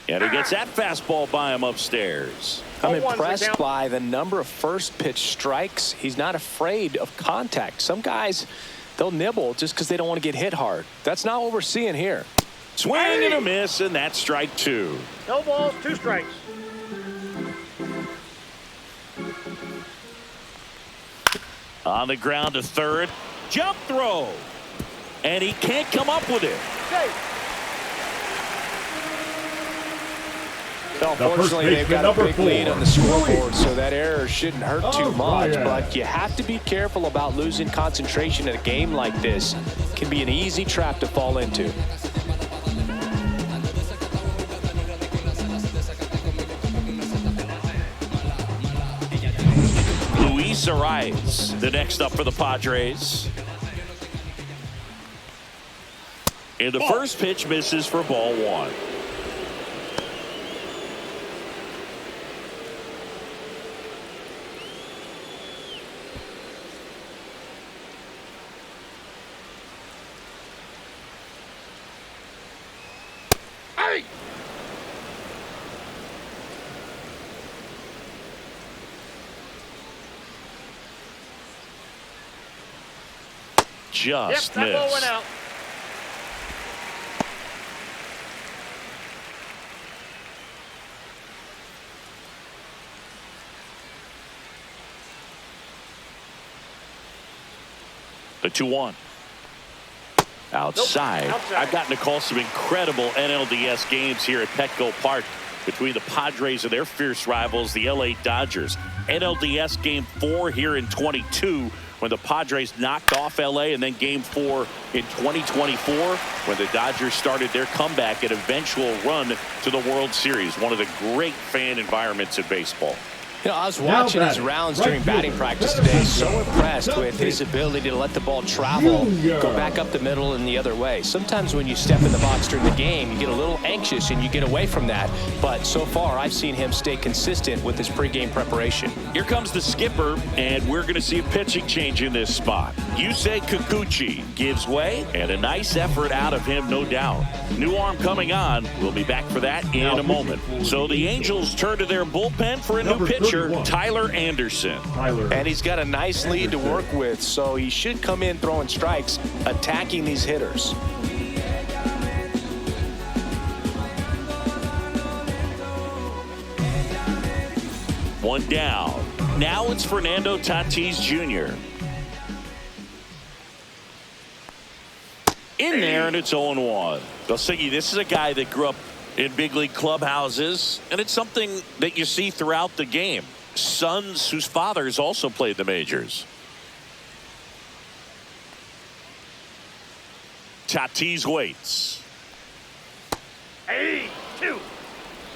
And he gets that fastball by him upstairs. I'm 0-1's the impressed count. by the number of first pitch strikes. He's not afraid of contact. Some guys, they'll nibble just because they don't want to get hit hard. That's not what we're seeing here. Swing and a miss, and that's strike 2. No balls, 2 strikes. On the ground to third. Jump throw. And he can't come up with it. Unfortunately, they've got a big lead on the scoreboard, so that error shouldn't hurt too much. But you have to be careful about losing concentration in a game like this. It can be an easy trap to fall into. Luis Ariz, the next up for the Padres. And the first pitch misses for ball one. Just That ball went missed. out. The 2-1. Outside. Nope. Outside. I've gotten to call some incredible NLDS games here at Petco Park between the Padres and their fierce rivals, the LA Dodgers. NLDS Game 4 here in 22 when the Padres knocked off LA, and then Game 4 in 2024 when the Dodgers started their comeback and eventual run to the World Series. One of the great fan environments in baseball. You know, I was watching his rounds during batting practice today. So impressed with his ability to let the ball travel, go back up the middle and the other way. Sometimes when you step in the box during the game, you get a little anxious and you get away from that. But so far, I've seen him stay consistent with his pregame preparation. Here comes the skipper, and we're going to see a pitching change in this spot. Yusei Kikuchi gives way, and a nice effort out of him, no doubt. New arm coming on. We'll be back for that in a moment. So the Angels turn to their bullpen for a new pitcher, Tyler Anderson. And he's got a nice lead to work with, so he should come in throwing strikes, attacking these hitters. One down. Now it's Fernando Tatis Jr. In there, and it's 0-1. Gosigi, this is a guy that grew up in big league clubhouses, and it's something that you see throughout the game. Sons whose fathers also played the majors. Tatis waits. Hey, 2.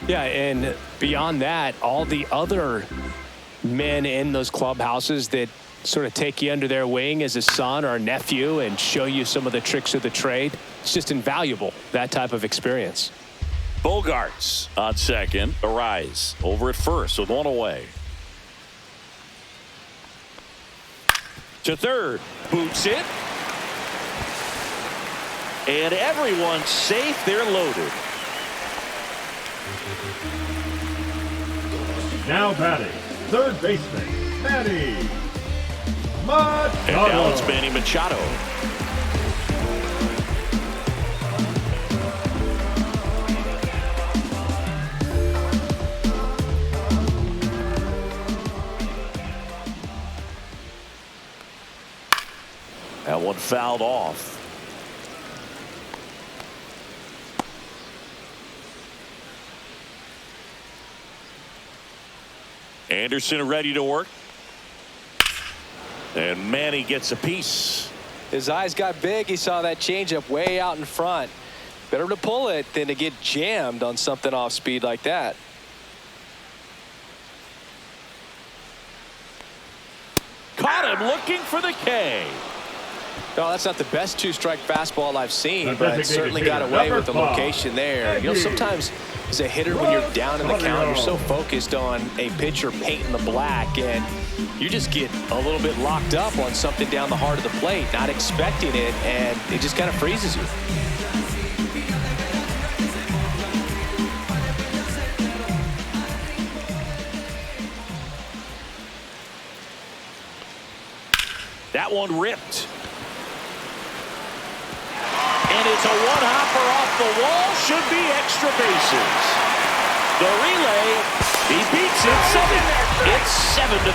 Yeah, and beyond that, all the other men in those clubhouses that sort of take you under their wing as a son or a nephew and show you some of the tricks of the trade. It's just invaluable, that type of experience. Bogarts on second. Ariz over at first with one away. To third. Boots it. And everyone's safe. They're loaded. Now batting, third baseman, Manny Machado. And now it's Manny Machado. That one fouled off. Anderson ready to work. And Manny gets a piece. His eyes got big. He saw that changeup way out in front. Better to pull it than to get jammed on something off speed like that. Caught him looking for the K. No, that's not the best two-strike fastball I've seen, The but designated certainly hitter, got away with the number 5, location there. You know, sometimes as a hitter, when you're down in the count, you're so focused on a pitcher painting the black, and you just get a little bit locked up on something down the heart of the plate, not expecting it, and it just kind of freezes you. That one ripped. And it's a one-hopper off the wall. Should be extra bases. The relay, he beats it. 7. It's 7-3.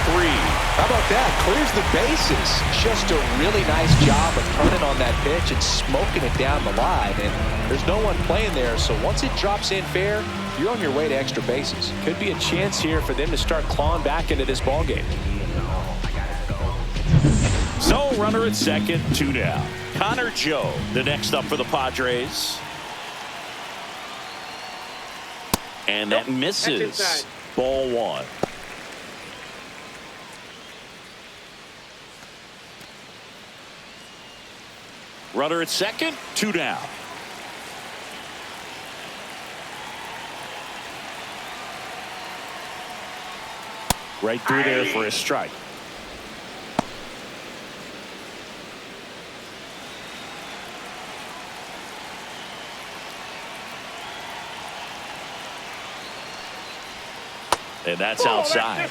How about that? Clears the bases. Just a really nice job of turning on that pitch and smoking it down the line. And there's no one playing there, so once it drops in fair, you're on your way to extra bases. Could be a chance here for them to start clawing back into this ball game. So runner at second, 2 down. Connor Joe, the next up for the Padres. And that misses. Ball 1. Runner at second, 2 down. Right through there for a strike. And that's outside.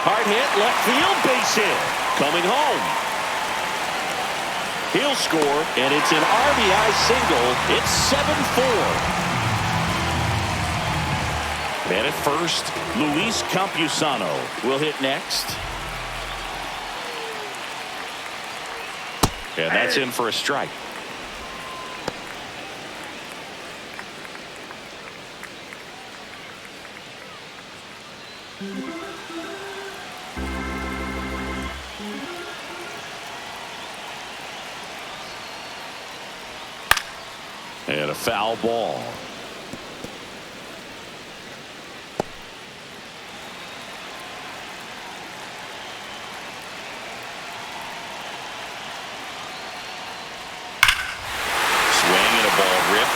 Hard hit, left field, base hit. Coming home. He'll score, and it's an RBI single. It's 7-4. And at first, Luis Campusano will hit next. And that's in for a strike. And a foul ball.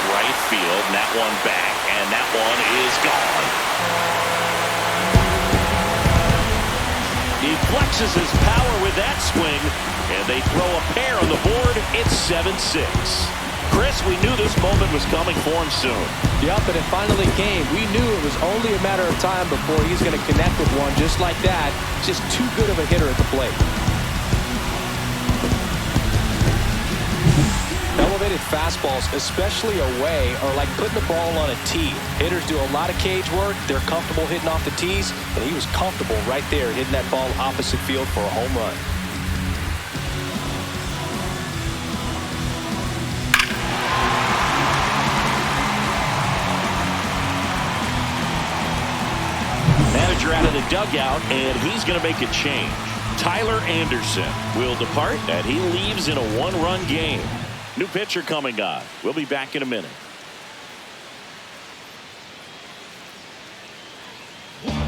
Right field, and that one back, and that one is gone. He flexes his power with that swing, and they throw a pair on the board. It's 7-6. Chris, we knew this moment was coming for him soon. Yep, and it finally came. We knew it was only a matter of time before he's going to connect with one just like that. Just too good of a hitter at the plate. Elevated fastballs, especially away, are like putting the ball on a tee. Hitters do a lot of cage work. They're comfortable hitting off the tees, and he was comfortable right there hitting that ball opposite field for a home run. Manager out of the dugout, and he's going to make a change. Tyler Anderson will depart, and he leaves in a 1-run game. New pitcher coming on. We'll be back in a minute.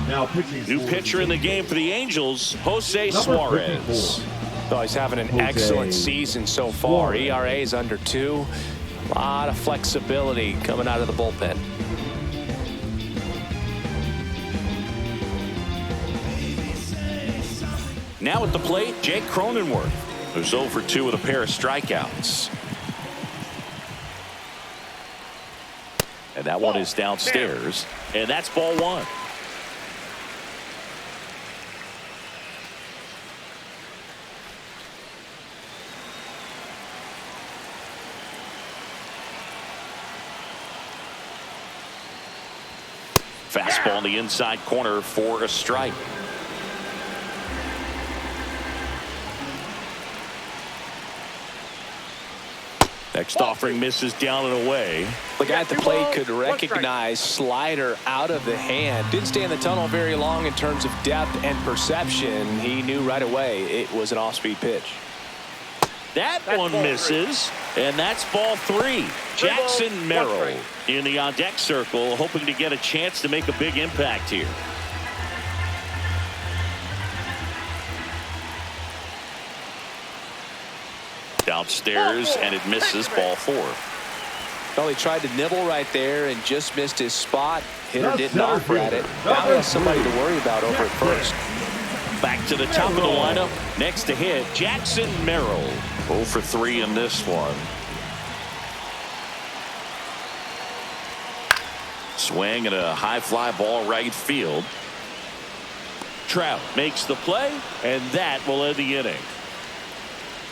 Now pitching. New pitcher in the game for the Angels, Jose Suarez. Oh, he's having an excellent season so far. ERA is under 2. A lot of flexibility coming out of the bullpen. Now at the plate, Jake Cronenworth, who's 0 for 2 with a pair of strikeouts. And that one is downstairs, and that's ball 1. Fastball in the inside corner for a strike. Next offering misses down and away. The guy at the plate could recognize slider out of the hand. Didn't stay in the tunnel very long in terms of depth and perception. He knew right away it was an off-speed pitch. That one misses, and that's ball 3. Jackson Merrill in the on-deck circle, hoping to get a chance to make a big impact here. Downstairs, and it misses, ball 4. Well, he tried to nibble right there and just missed his spot. Hitter didn't offer at it. Now he has somebody to worry about over at first. Back to the top of the lineup. Next to hit, Jackson Merrill. 0 for 3 in this one. Swing and a high fly ball right field. Trout makes the play, and that will end the inning.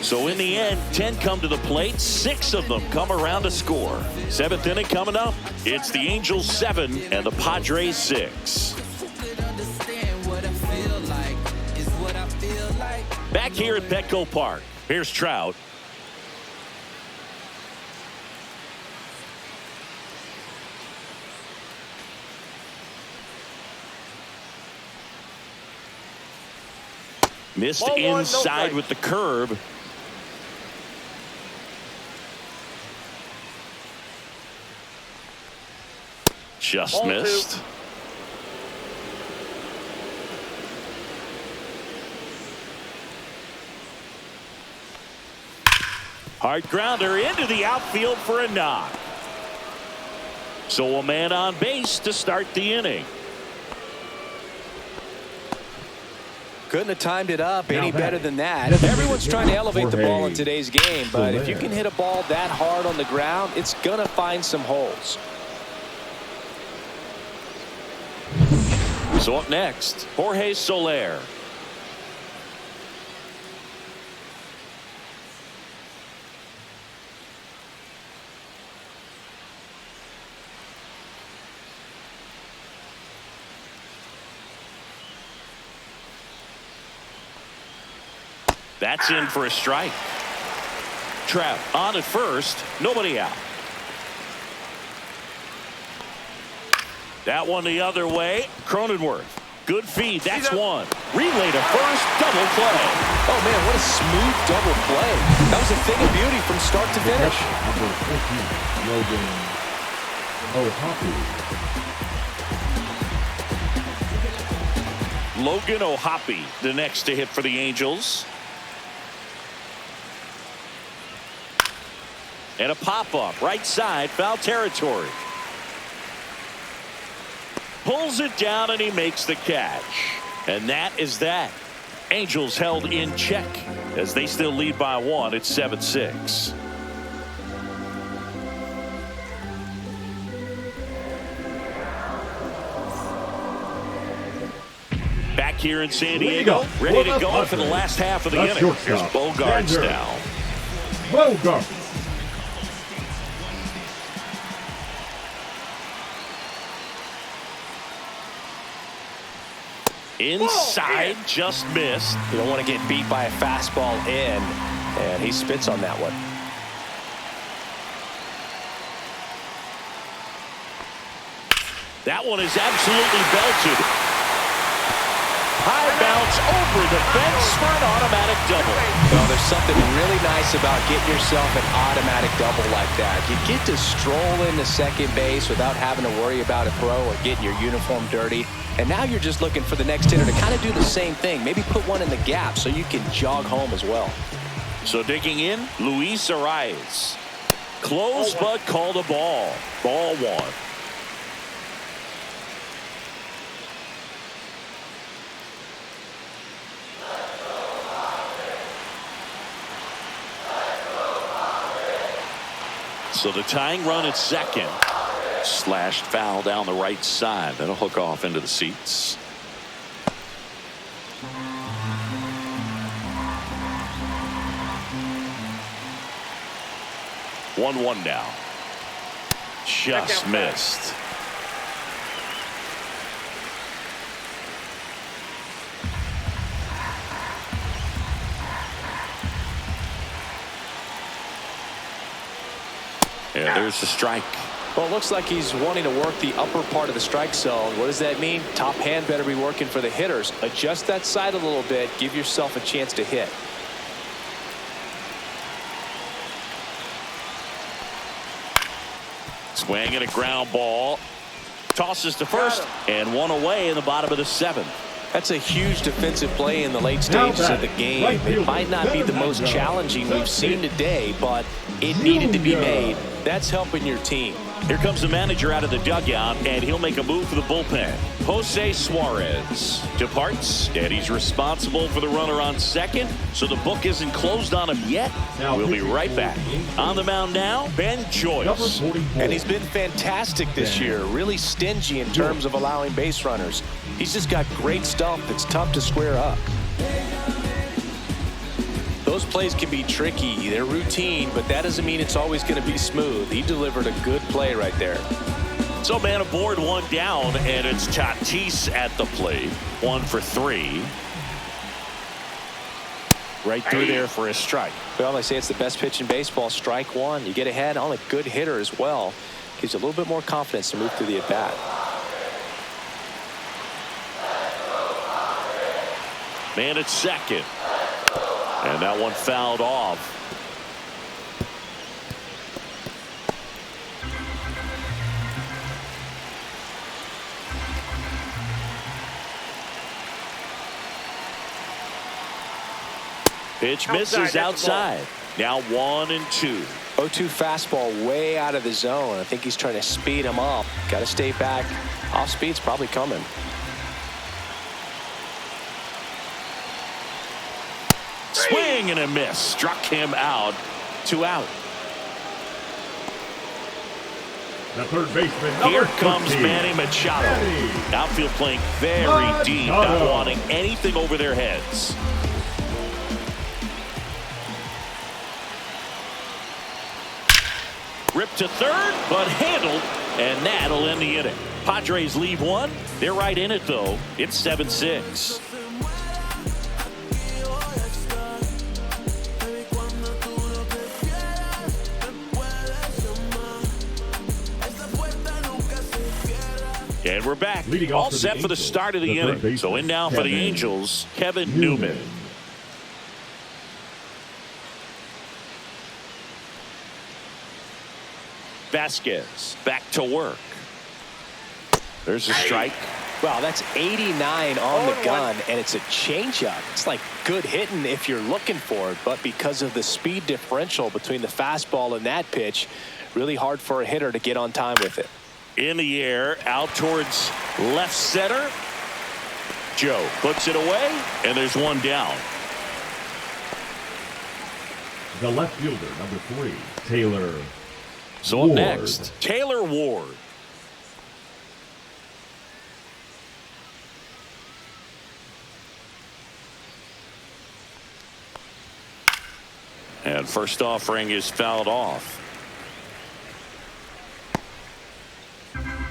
So in the end, 10 come to the plate, 6 of them come around to score. 7th inning coming up. It's the Angels 7 and the Padres 6. Back here at Petco Park, here's Trout. Missed inside with the curve. Just missed. Hard grounder into the outfield for a knock. So a man on base to start the inning. Couldn't have timed it up any better than that. Everyone's trying to elevate the ball in today's game, but if you can hit a ball that hard on the ground, it's going to find some holes. So up next, Jorge Soler. That's in for a strike. Trout on at first, nobody out. That one the other way. Cronenworth. Good feed. That's one. Relay to first. Double play. Oh, man, what a smooth double play. That was a thing of beauty from start to finish. Number 14, Logan O'Hoppe, the next to hit for the Angels. And a pop-up. Right side. Foul territory. Pulls it down and he makes the catch. And that is that. Angels held in check as they still lead by 1 at 7-6. Back here in San Diego, ready to go for the last half of the inning. Here's Bogarts now. Bogarts. Inside, just missed. You don't want to get beat by a fastball in, and he spits on that one. That one is absolutely belted. High bounce over the fence for an automatic double. Well, there's something really nice about getting yourself an automatic double like that. You get to stroll into second base without having to worry about a throw or getting your uniform dirty. And now you're just looking for the next hitter to kind of do the same thing. Maybe put one in the gap so you can jog home as well. So digging in, Luis Arias. Close but called a ball. Ball 1. So the tying run at second. Slashed foul down the right side. That'll hook off into the seats. One now. Just missed. Yeah, there's the strike. Well, it looks like he's wanting to work the upper part of the strike zone. What does that mean? Top hand better be working for the hitters. Adjust that side a little bit. Give yourself a chance to hit. Swing and a ground ball. Tosses to first and one away in the bottom of the 7th. That's a huge defensive play in the late stages of the game. It might not be the most challenging we've seen today, but it needed to be made. That's helping your team. Here comes the manager out of the dugout, and he'll make a move for the bullpen. Jose Suarez departs, and he's responsible for the runner on second, so the book isn't closed on him yet. We'll be right back. On the mound now, Ben Joyce. And he's been fantastic this year, really stingy in terms of allowing base runners. He's just got great stuff that's tough to square up. Those plays can be tricky. They're routine, but that doesn't mean it's always going to be smooth. He delivered a good play right there. So man aboard, one down, and it's Tatis at the plate. 1 for 3. Right through there for a strike. Well, they say it's the best pitch in baseball. Strike one. You get ahead on a good hitter as well. Gives you a little bit more confidence to move through the at-bat. Man at second. And that one fouled off. Pitch misses outside. Now 1 and 2. 0-2 fastball way out of the zone. I think he's trying to speed him up. Got to stay back. Off speed's probably coming. Swing and a miss. Struck him out. 2 out. The third baseman, number Here comes 13. Manny Machado. Outfield playing very deep, not wanting anything over their heads. Ripped to third, but handled, and that'll end the inning. Padres leave 1. They're right in it, though. It's 7-6. And we're back. All set for the start of the inning. So in now for the Angels, Kevin Newman. Vasquez back to work. There's a strike. Wow, that's 89 on the gun, and it's a changeup. It's like good hitting if you're looking for it, but because of the speed differential between the fastball and that pitch, really hard for a hitter to get on time with it. In the air, out towards left center. Joe puts it away, and there's one down. The left fielder, number 3, Taylor So up Ward. next, Taylor Ward. And first offering is fouled off.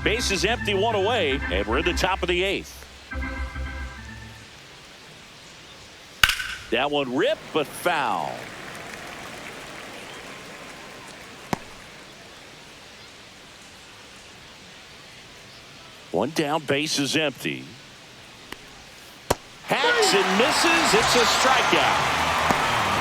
Base is empty, 1 away, and we're in the top of the 8th. That one ripped, but foul. One down, base is empty. Hacks and misses. It's a strikeout.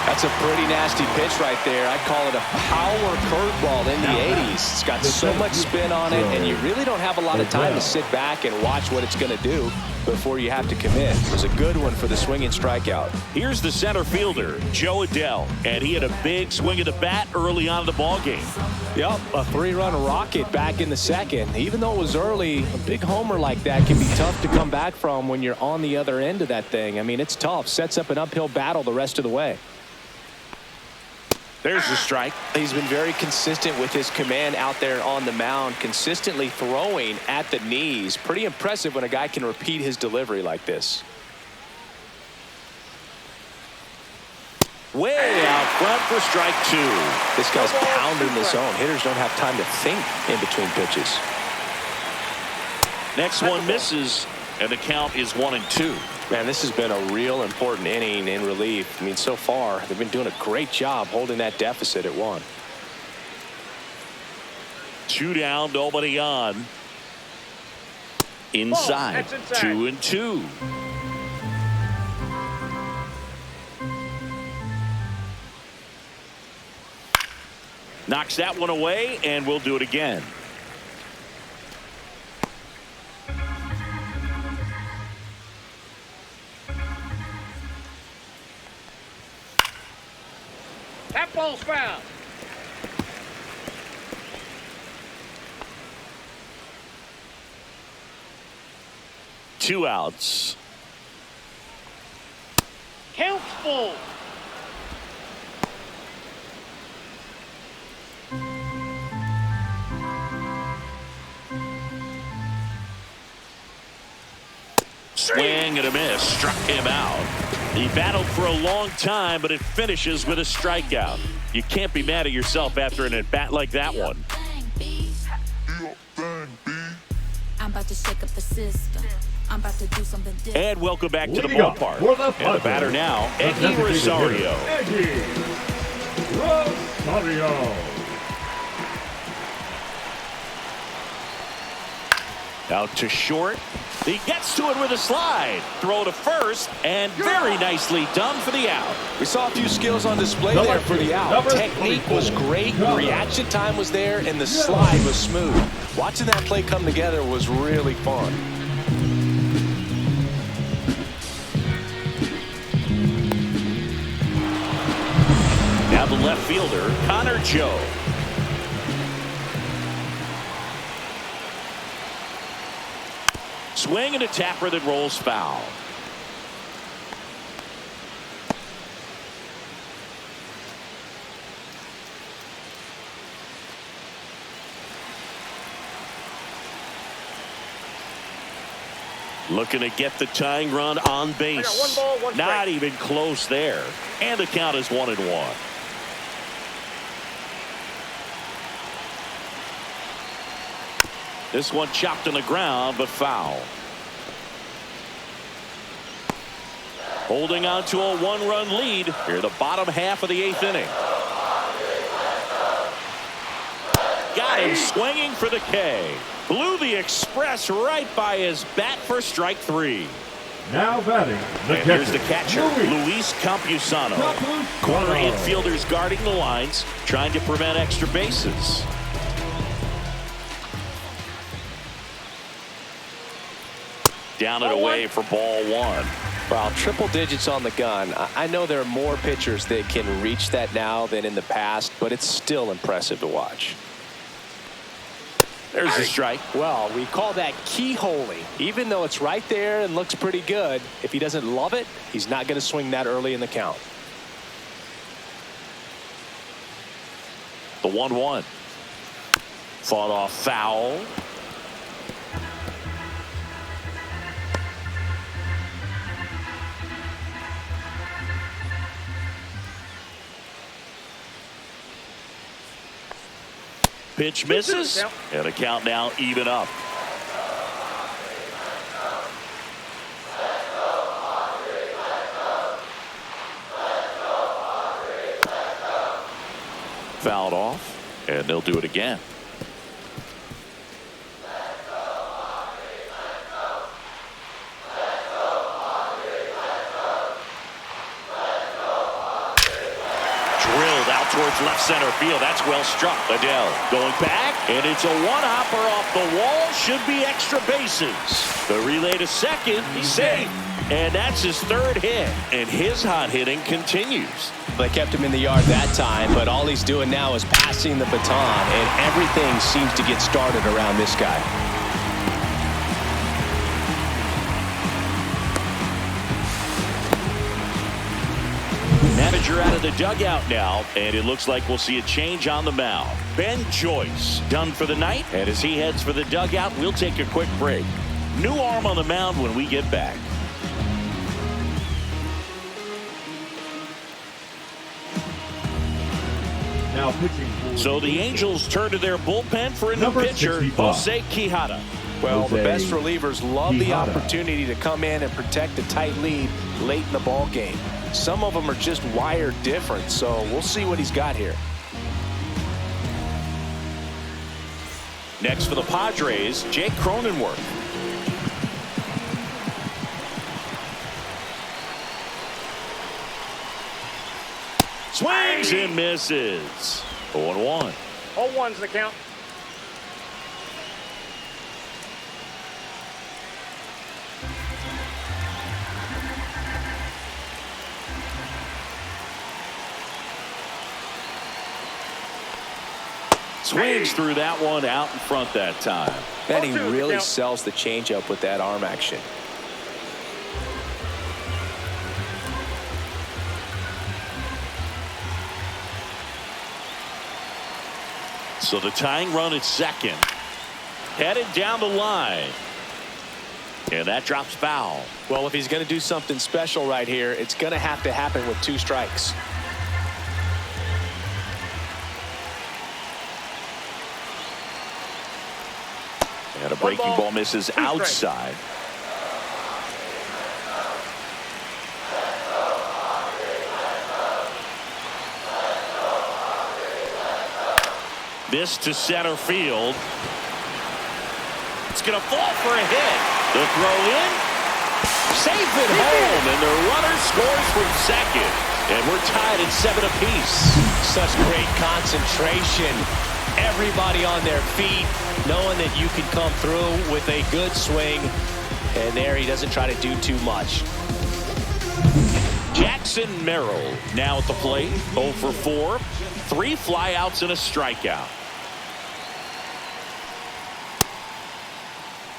That's a pretty nasty pitch right there. I call it a power curveball in the 80s. It's got so much spin on it, and you really don't have a lot of time to sit back and watch what it's going to do before you have to commit. It was a good one for the swinging strikeout. Here's the center fielder, Joe Adell, and he had a big swing of the bat early on in the ball game. Yep, a 3-run rocket back in the second. Even though it was early, a big homer like that can be tough to come back from when you're on the other end of that thing. I mean, it's tough. Sets up an uphill battle the rest of the way. There's the strike. He's been very consistent with his command out there on the mound, consistently throwing at the knees. Pretty impressive when a guy can repeat his delivery like this. Way out front for strike 2. This guy's pounding the zone. Hitters don't have time to think in between pitches. Next one misses, and the count is 1 and 2. Man, this has been a real important inning in relief. I mean, so far, they've been doing a great job holding that deficit at 1. 2 down, nobody on. Inside, 2 and 2. Knocks that one away, and we'll do it again. That ball's foul. Two outs. Count full. Swing and a miss. Struck him out. He battled for a long time, but it finishes with a strikeout. You can't be mad at yourself after an at-bat like that one. I'm about to shake up the system. I'm about to do something different. And welcome back to the Leading up ballpark. for the And the batter now, the Eddie designated Rosario. hitter, Eddie Rosario. Out to short. He gets to it with a slide. Throw to first, and very nicely done for the out. We saw a few skills on display there for the out. Technique was great, reaction time was there, and the slide was smooth. Watching that play come together was really fun. Now the left fielder, Connor Joe. Swing and a tapper that rolls foul. Looking to get the tying run on base. I got 1 ball, 1 strike. Not even close there. And the count is 1-1. This one chopped on the ground, but foul. Holding on to a 1-run lead here, the bottom half of the 8th inning. Got him swinging for the K. Blew the express right by his bat for strike 3. Now batting the And catcher. here's the catcher, Luis Campusano. Corner infielders guarding the lines, trying to prevent extra bases. Down and away for ball 1. Wow, triple digits on the gun. I know there are more pitchers that can reach that now than in the past, but it's still impressive to watch. There's the strike. Well, we call that keyholing. Even though it's right there and looks pretty good, if he doesn't love it, he's not going to swing that early in the count. The 1-1. Fought off foul. Pitch misses, and the count now even up. Fouled off, and they'll do it again. Drilled out towards left center field. That's well struck. Adele going back, and it's a one-hopper off the wall. Should be extra bases. The relay to second. He's safe. And that's his 3rd hit. And his hot hitting continues. They kept him in the yard that time, but all he's doing now is passing the baton, and everything seems to get started around this guy. Manager out of the dugout now, and it looks like we'll see a change on the mound. Ben Joyce done for the night, and as he heads for the dugout, we'll take a quick break. New arm on the mound when we get back. Now pitching for So the Angels turn to their bullpen for a new Number pitcher, 65. Jose Quijada. Well, the Jose best relievers love the Quijada. opportunity to come in and protect a tight lead late in the ball game. Some of them are just wired different, so we'll see what he's got here. Next for the Padres, Jake Cronenworth. Swings and misses. 0-1. 0-1's the count. Swings through that one out in front that time. And he 0-2 really count. sells the changeup with that arm action. So the tying run at second. Headed down the line. And that drops foul. Well, if he's going to do something special right here, it's going to have to happen with 2 strikes. And a breaking ball misses outside. This to center field. It's going to fall for a hit. The throw in. Safe at home. And the runner scores from second. And we're tied at 7 apiece. Such great concentration. Everybody on their feet, knowing that you can come through with a good swing. And there he doesn't try to do too much. Jackson Merrill now at the plate. 0 for 4. 3 flyouts and a strikeout.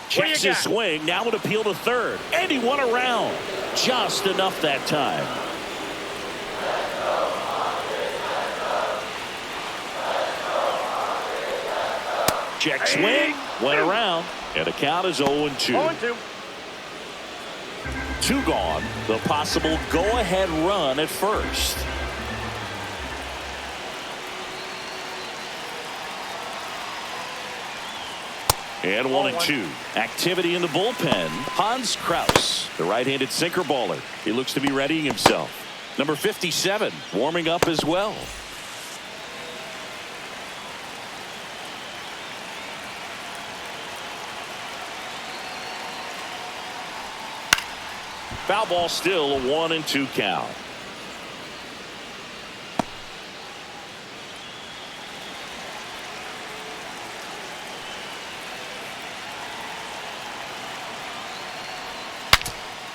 Checks his swing. Now an appeal to third. And he won around. Just enough that time. Check swing. Went around. And the count is 0-2. 0-2. 2 gone. The possible go-ahead run at first. And 1-2. Activity in the bullpen. Hans Kraus, the right-handed sinker baller. He looks to be readying himself. Number 57 warming up as well. Foul ball, still a 1-2 count.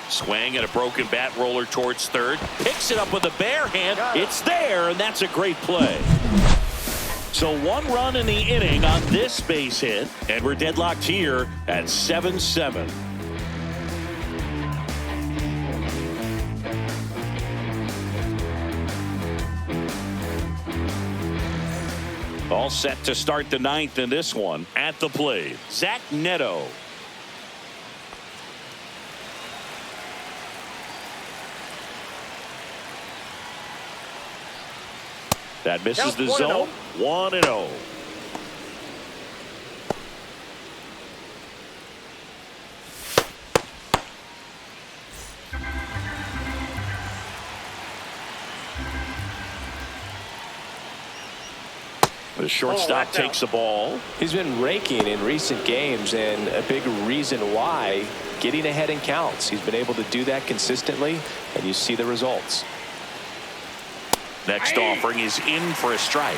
Swing and a broken bat roller towards third. Picks it up with a bare hand. It's there, and that's a great play. So 1 run in the inning on this base hit, and we're deadlocked here at 7-7. All set to start the 9th in this one. At the plate, Zach Neto. That misses the zone. 1-0. The shortstop takes the ball. He's been raking in recent games, and a big reason why, getting ahead in counts. He's been able to do that consistently, and you see the results. Next offering is in for a strike.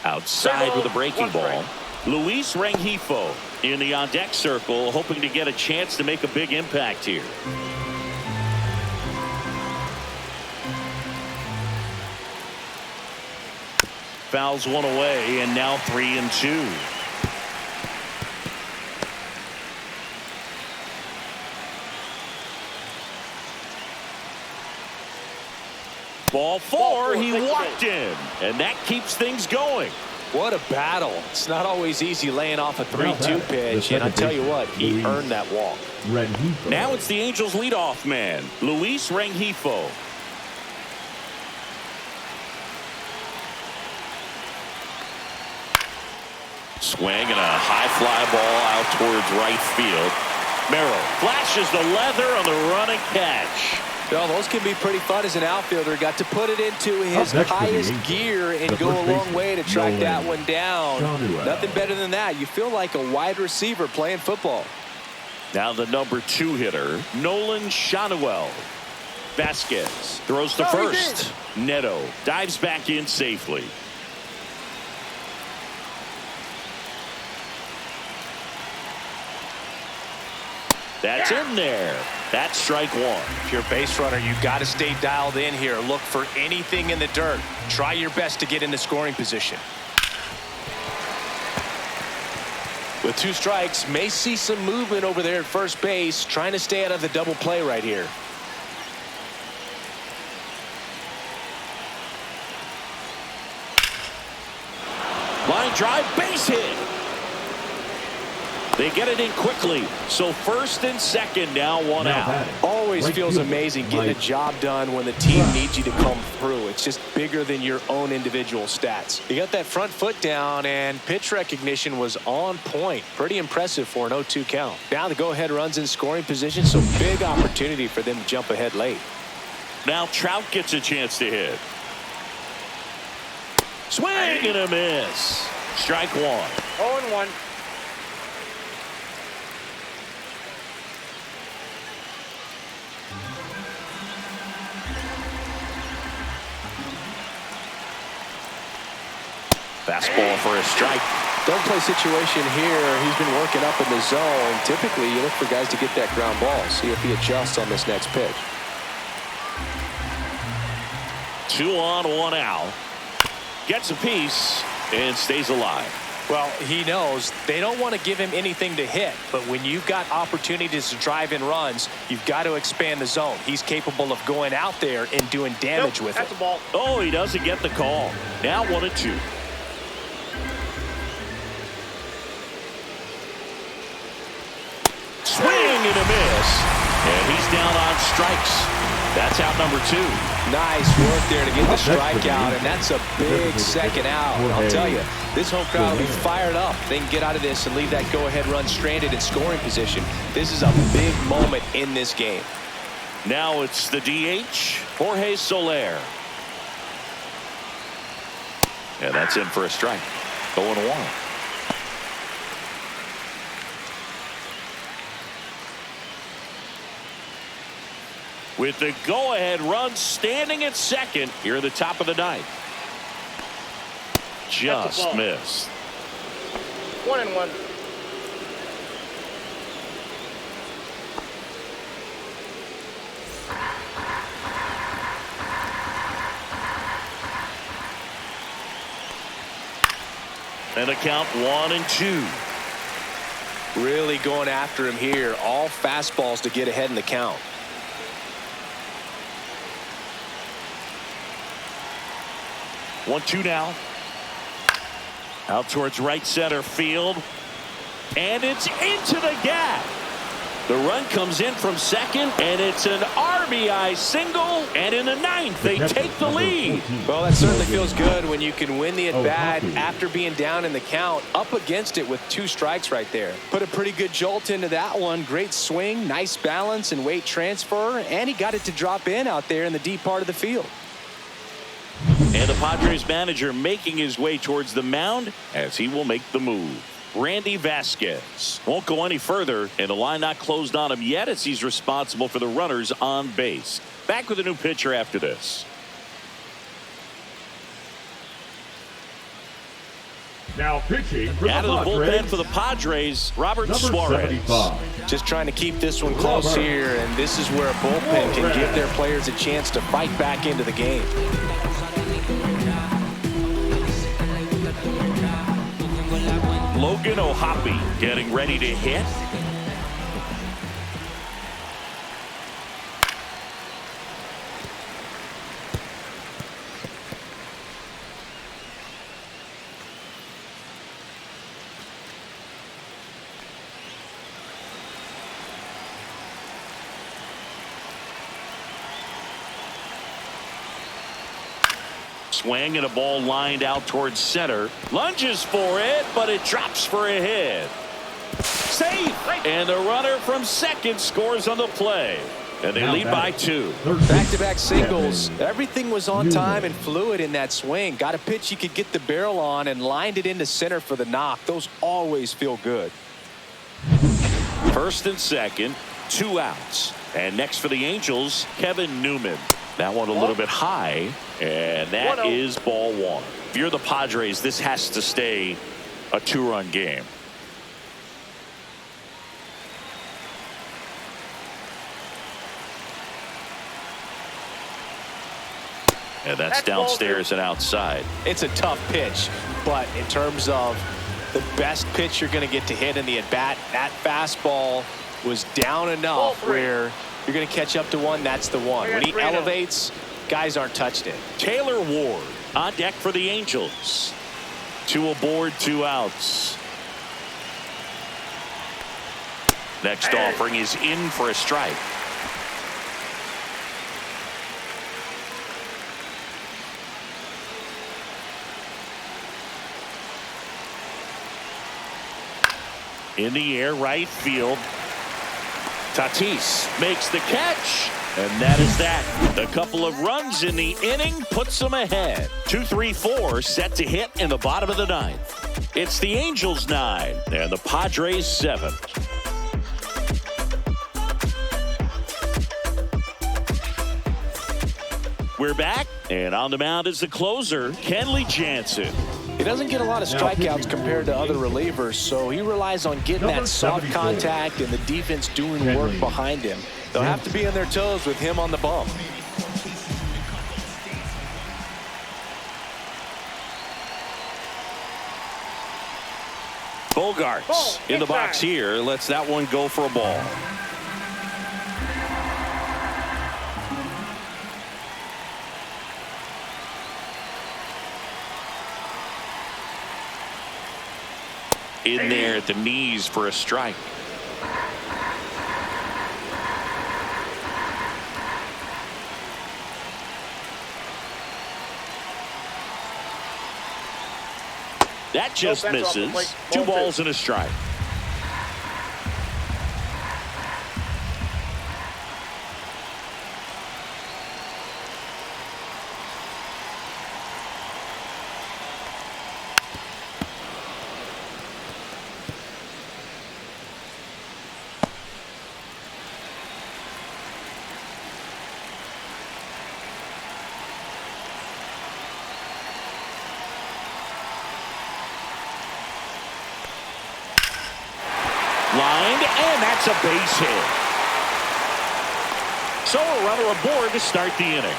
Outside with a breaking ball. Luis Rengifo in the on-deck circle, hoping to get a chance to make a big impact here. Fouls one away, and now 3-2. Ball 4, he walked in, and that keeps things going. What a battle. It's not always easy laying off a 3-2 pitch, and I tell you what, he earned that walk. Now it's the Angels leadoff man, Luis Rengifo. Swing and a high fly ball out towards right field. Merrill flashes the leather on the running catch. Well, those can be pretty fun as an outfielder. Got to put it into his highest gear and go a long way to track that one down. Nothing better than that. You feel like a wide receiver playing football. Now the number 2 hitter, Nolan Shanuel. Vasquez throws to first. Neto dives back in safely. That's in there. That's strike 1. If you're a base runner, you've got to stay dialed in here. Look for anything in the dirt. Try your best to get into scoring position. With 2 strikes, may see some movement over there at first base, trying to stay out of the double play right here. Line drive, base hit. They get it in quickly. So first and second, now one out. Always feels amazing getting a job done when the team needs you to come through. It's just bigger than your own individual stats. You got that front foot down, and pitch recognition was on point. Pretty impressive for an 0-2 count. Now the go-ahead runs in scoring position, so big opportunity for them to jump ahead late. Now Trout gets a chance to hit. Swing and a miss. Strike one. 0-1. Fastball for a strike. Don't play situation here. He's been working up in the zone. Typically, you look for guys to get that ground ball. See if he adjusts on this next pitch. 2 on, 1 out. Gets a piece and stays alive. Well, he knows they don't want to give him anything to hit, but when you've got opportunities to drive in runs, you've got to expand the zone. He's capable of going out there and doing damage with That's it. a ball. Oh, he doesn't get the call. Now 1-2. Swing and a miss. And he's down on strikes. That's out number 2. Nice work there to get the strikeout, and that's a big second out. I'll tell you, this home crowd will be fired up. They can get out of this and leave that go-ahead run stranded in scoring position. This is a big moment in this game. Now it's the DH, Jorge Soler. And that's in for a strike. 0-1. With the go-ahead run standing at second here at the top of the ninth. Just missed. 1-1. And the count 1-2. Really going after him here. All fastballs to get ahead in the count. 1-2 now. Out towards right center field. And it's into the gap. The run comes in from second, and it's an RBI single. And in the ninth, they take the lead. Well, that certainly feels good when you can win the at-bat after being down in the count, up against it with 2 strikes right there. Put a pretty good jolt into that one. Great swing, nice balance and weight transfer, and he got it to drop in out there in the deep part of the field. And the Padres manager making his way towards the mound as he will make the move. Randy Vasquez won't go any further, and the line not closed on him yet as he's responsible for the runners on base. Back with a new pitcher after this. Now pitching for Out the of the bullpen Padres, for the Padres, Robert number Suarez. 75. Just trying to keep this one close here, and this is where a bullpen can give their players a chance to fight back into the game. Logan O'Hoppe getting ready to hit. Swing and a ball lined out towards center. Lunges for it, but it drops for a hit. Safe! And the runner from second scores on the play. And they lead by 2. Back-to-back singles. Everything was on time and fluid in that swing. Got a pitch you could get the barrel on and lined it into center for the knock. Those always feel good. First and second, 2 outs. And next for the Angels, Kevin Newman. That one a little bit high, and that is ball 1. If you're the Padres, this has to stay a 2-run game. And that's downstairs and outside. It's a tough pitch, but in terms of the best pitch you're going to get to hit in the at-bat, that fastball was down enough where you're going to catch up to one. That's the one. When he elevates, guys aren't touching it. Taylor Ward on deck for the Angels. Two aboard, 2 outs. Next offering is in for a strike. In the air, right field. Tatis makes the catch. And that is that. A couple of runs in the inning puts them ahead. 2-3-4 set to hit in the bottom of the 9th. It's the Angels 9 and the Padres 7. We're back, and on the mound is the closer, Kenley Jansen. He doesn't get a lot of strikeouts compared to other relievers, so he relies on getting that soft contact and the defense doing work behind him. They'll have to be on their toes with him on the bump. Bogarts in the box here, lets that one go for a ball. In there at the knees for a strike. That just misses. 2 balls and a strike. Lined, and that's a base hit. So a runner aboard to start the inning.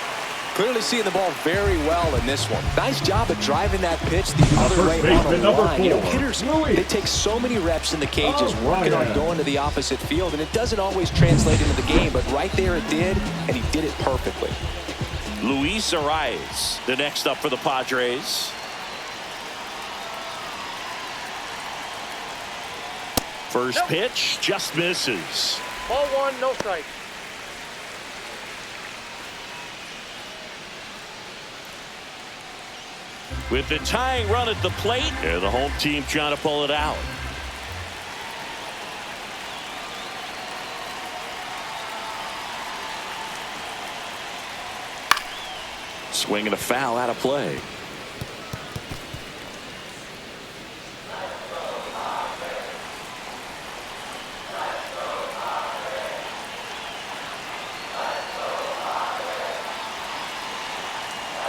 Clearly seeing the ball very well in this one. Nice job of driving that pitch the other way on the line. You know, hitters, they take so many reps in the cages working on going to the opposite field, and it doesn't always translate into the game, but right there it did, and he did it perfectly. Luis Arias, the next up for the Padres. First pitch just misses. Ball 1, no strike. With the tying run at the plate, and the home team trying to pull it out. Swinging a foul out of play.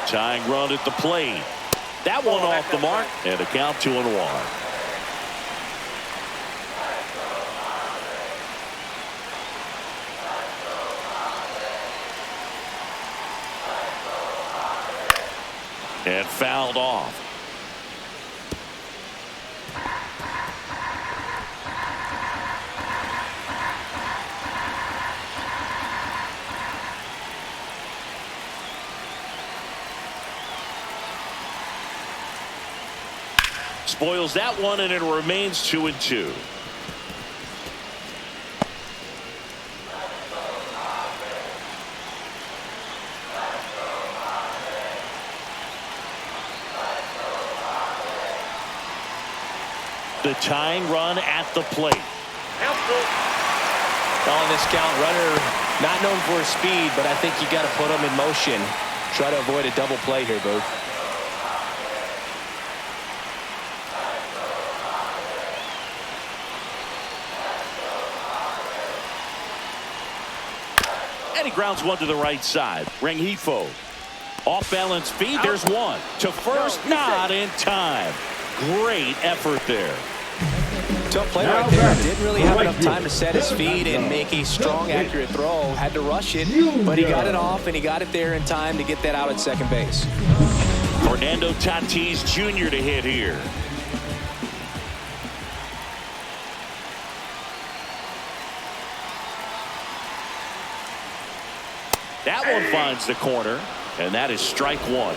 Tying run at the plate. That one off the mark, and a count 2-1. And fouled off. Spoils that one, and it remains 2-2. The tying run at the plate. On this count, runner not known for his speed, but I think you got to put him in motion. Try to avoid a double play here, Booth. And he grounds one to the right side. Rengifo. Off balance feed. There's one. To first, not in time. Great effort there. Tough play right there. Didn't really have enough time to set his feet and make a strong, accurate throw. Had to rush it, but he got it off, and he got it there in time to get that out at second base. Fernando Tatis Jr. to hit here. That one finds the corner, and that is strike 1.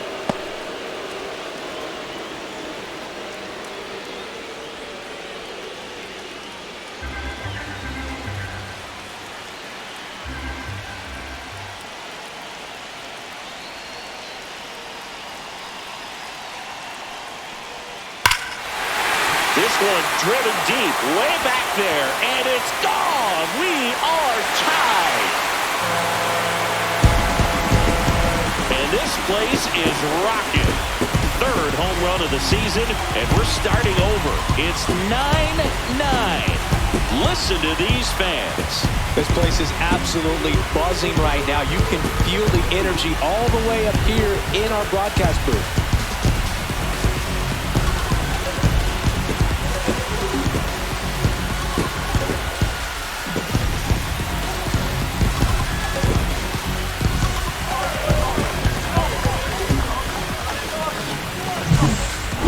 This one driven deep, way back there, and it's gone. We are tied. And this place is rocking. Third home run of the season, and we're starting over. It's 9-9. Listen to these fans. This place is absolutely buzzing right now. You can feel the energy all the way up here in our broadcast booth.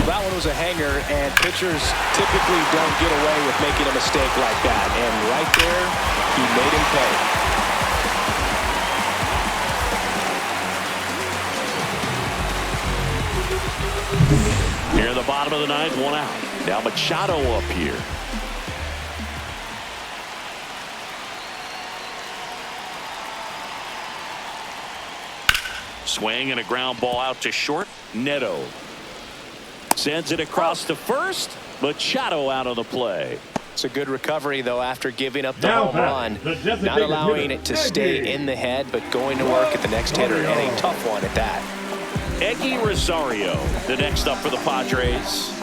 That one was a hanger, and pitchers typically don't get away with making a mistake like that. And right there, he made him pay. Here in the bottom of the ninth, one out. Now Machado up here. Swing and a ground ball out to short. Neto sends it across to first. Machado out of the play. It's a good recovery, though, after giving up the home run. Not allowing it to stay in the head, but going to work at the next hitter, and a tough one at that. Eggy Rosario, the next up for the Padres.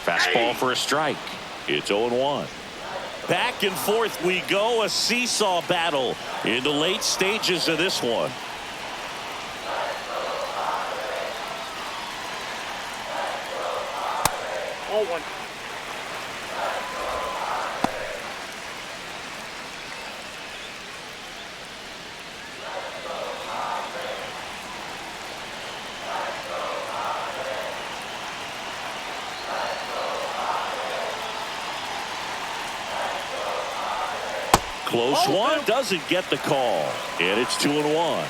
Fastball for a strike. It's 0-1. Back and forth we go, a seesaw battle in the late stages of this one. Oh, one. Close one, doesn't get the call, and it's 2-1.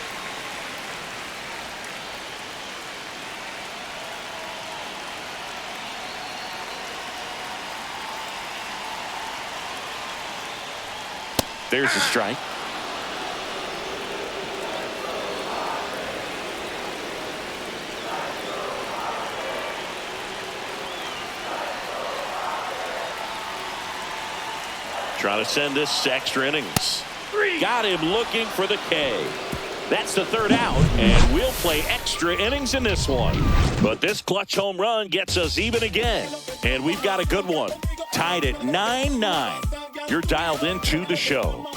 There's a strike. Trying to send this extra innings. Got him looking for the K. That's the third out, and we'll play extra innings in this one. But this clutch home run gets us even again, and we've got a good one. Tied at 9-9. You're dialed into the show.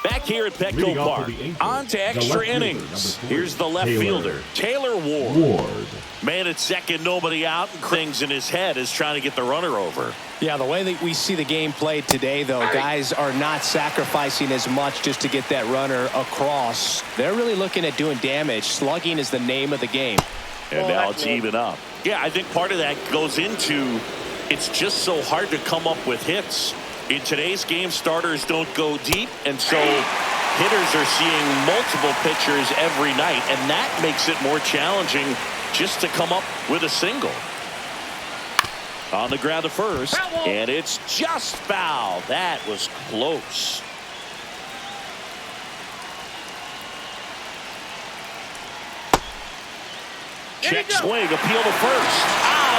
Back here at Petco Park, on to extra innings. Here's the left fielder, Taylor Ward. Man at second, nobody out, and things in his head is trying to get the runner over. Yeah, the way that we see the game played today, though, guys are not sacrificing as much just to get that runner across. They're really looking at doing damage. Slugging is the name of the game. And now it's even up. Yeah, I think part of that goes into it's just so hard to come up with hits. In today's game, starters don't go deep, and so hitters are seeing multiple pitchers every night, and that makes it more challenging just to come up with a single. On the ground to first, and it's just foul. That was close. Check swing, appeal to first.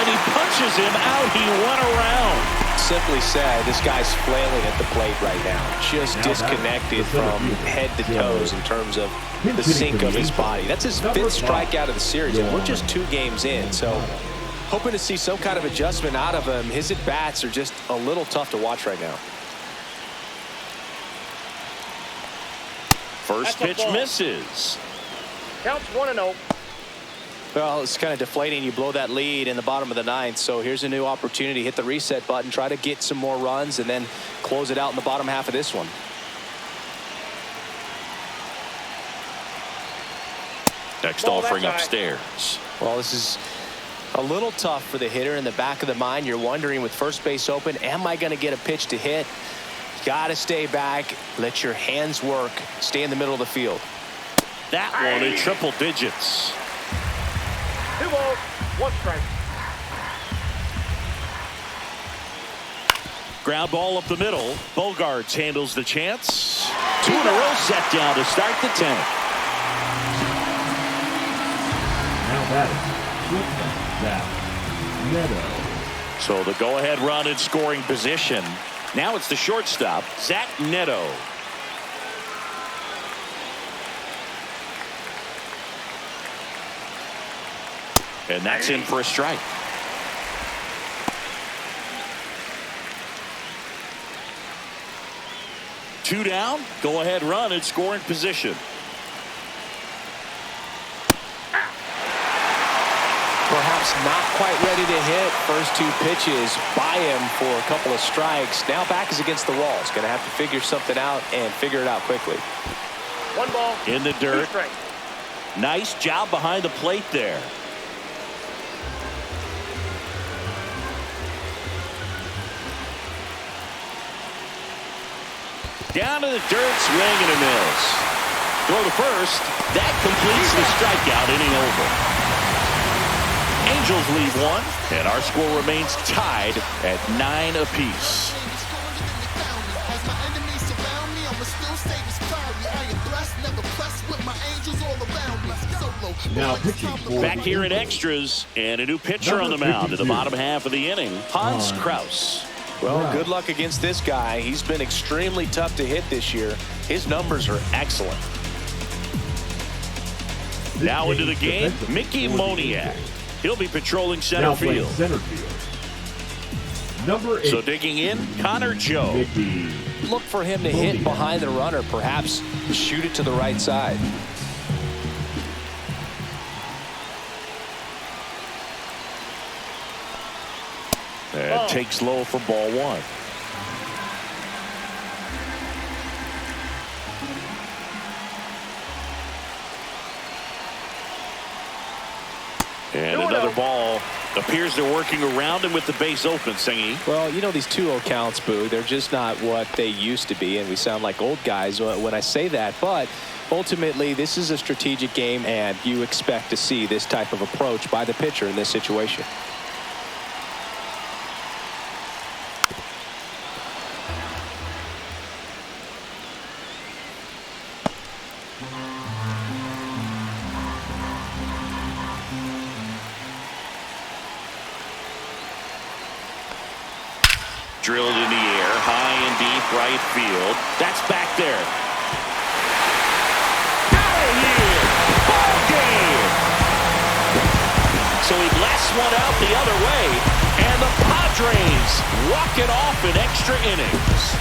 And he punches him out. He went around. Simply said, this guy's flailing at the plate right now. Just disconnected from head to toes in terms of the sink of his body. That's his fifth strikeout of the series, and we're just 2 games in. So hoping to see some kind of adjustment out of him. His at-bats are just a little tough to watch right now. First pitch misses. Counts 1-0. Well, it's kind of deflating. You blow that lead in the bottom of the ninth. So here's a new opportunity. Hit the reset button, try to get some more runs, and then close it out in the bottom half of this one. Next offering upstairs. Well, this is a little tough for the hitter in the back of the mind. You're wondering, with first base open, am I going to get a pitch to hit? Got to stay back. Let your hands work. Stay in the middle of the field. That one in triple digits. 2 balls, 1 strike. ground ball up the middle. Bogarts handles the chance. 2 in a row set down to start the 10th. Now batting, Zach Neto. So the go-ahead run in scoring position. Now it's the shortstop, Zach Neto. And that's in for a strike. Two down, go-ahead run in scoring position. Perhaps not quite ready to hit. First 2 pitches by him for a couple of strikes. Now back is against the wall. He's going to have to figure something out and figure it out quickly. 1 ball. In the 2 dirt. strikes. Nice job behind the plate there. Down to the dirt, swing and a miss. Throw to first. That completes the strikeout, inning over. Angels leave 1, and our score remains tied at 9 apiece. Now pitching for Back here in extras, and a new pitcher on the mound in the bottom half of the inning, Hans Kraus. Well, good luck against this guy. He's been extremely tough to hit this year. His numbers are excellent. Now into the game, Mickey Moniak. He'll be patrolling center field. Number 8. So digging in, Connor Joe. Mickey. Look for him to hit behind the runner, perhaps shoot it to the right side. And takes low for ball 1. And another ball. Appears they're working around him with the base open, Singy. Well, you know, these 2-0 counts, Boo, they're just not what they used to be, and we sound like old guys when I say that. But ultimately, this is a strategic game, and you expect to see this type of approach by the pitcher in this situation. Drilled in the air, high and deep right field. That's back there. Out of here! Ball game! So he blasts one out the other way, and the Padres walk it off in extra innings.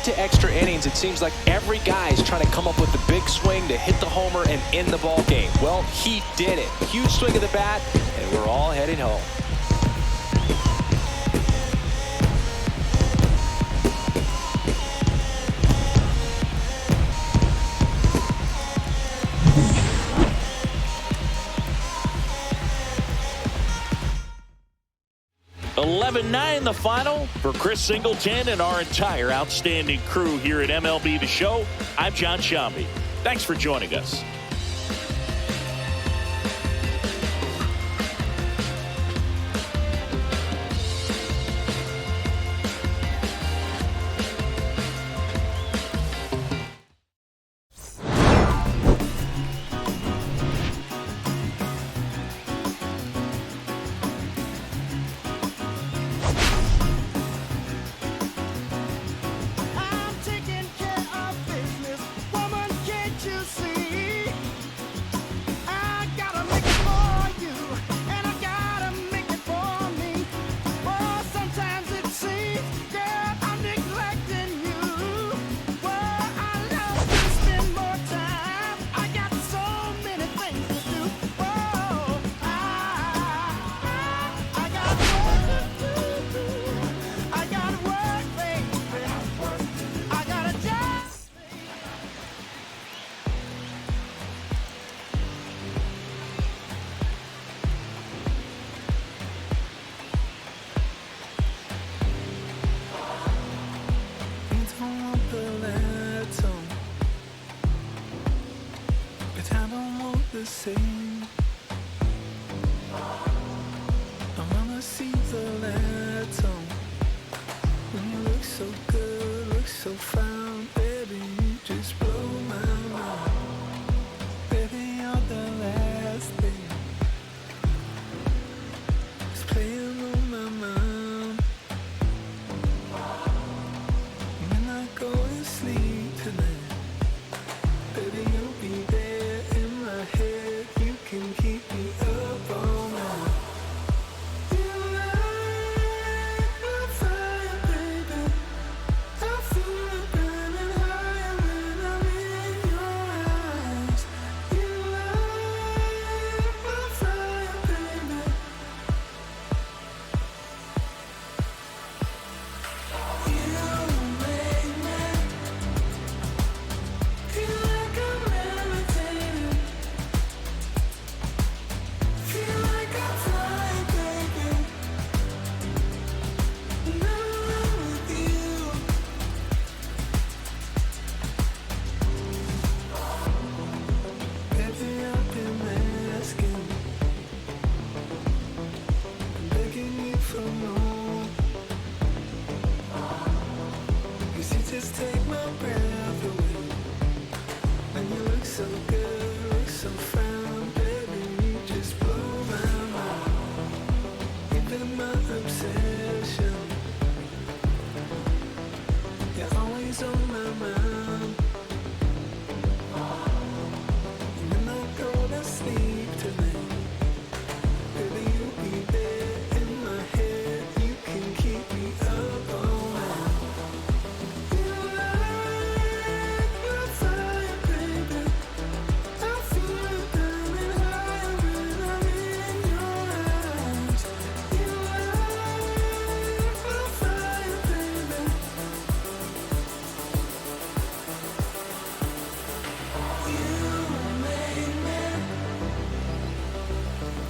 To extra innings, it seems like every guy is trying to come up with the big swing to hit the homer and end the ball game. Well, he did it. Huge swing of the bat, and we're all heading home. (11-9) the final for Chris Singleton and our entire outstanding crew here at MLB The Show. I'm John Shambi. Thanks for joining us. I'm taking care of business, woman, can't you see? same. I wanna see the lights on. When you look so good, look so fine, baby, you just blow my mind. Baby, you're the last thing that's playing on my mind. When I go to sleep tonight, baby, you'll be there in my head. You can keep me up all night. You light my fire, baby. I feel it burning higher when I'm in your eyes. You light my fire, baby. You make me feel like I'm levitating. Feel like I'm flying, baby. And I'm with you. Baby, I've been asking, begging you for more. 'Cause you just take my breath away. And you look so good, look so fine, baby, you just blow my mind. You've been my obsession. You're always on my mind. When I go to sleep tonight, baby, you'll be there in my head. You can keep me up all night. You light my fire, baby. I feel it burning higher when I'm in your eyes. You light my fire, baby. You made me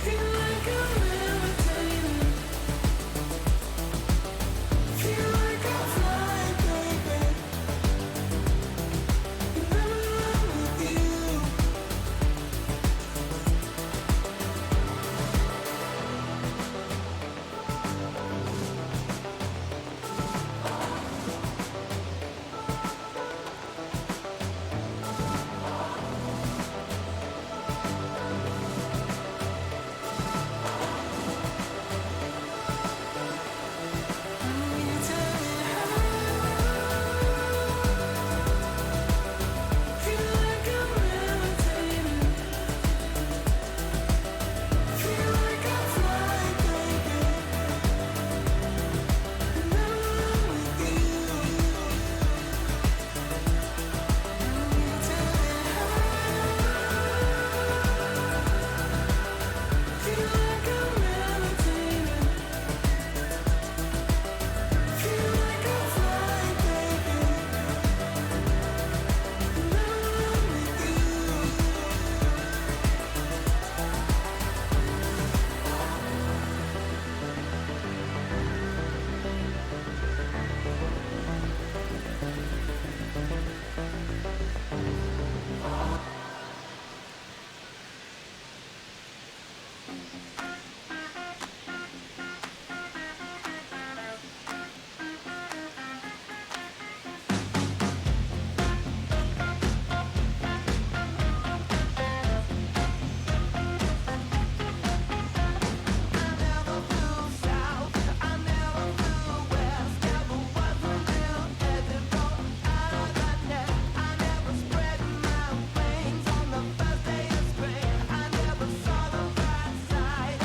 feel like I'm levitating. Feel like I'm flying, baby. And I'm with you. You tell me how. Feel like I'm levitating. Feel like I'm flying, baby. And I'm with you. You tell me how. Feel like I'm levitating. Feel like I'm flying, baby. And I'm with you. I never saw the bright side.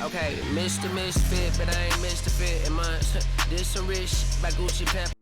Okay, Mr. Misfit, but I ain't Mr. Fit in months. This some rich shit by Gucci Pimp.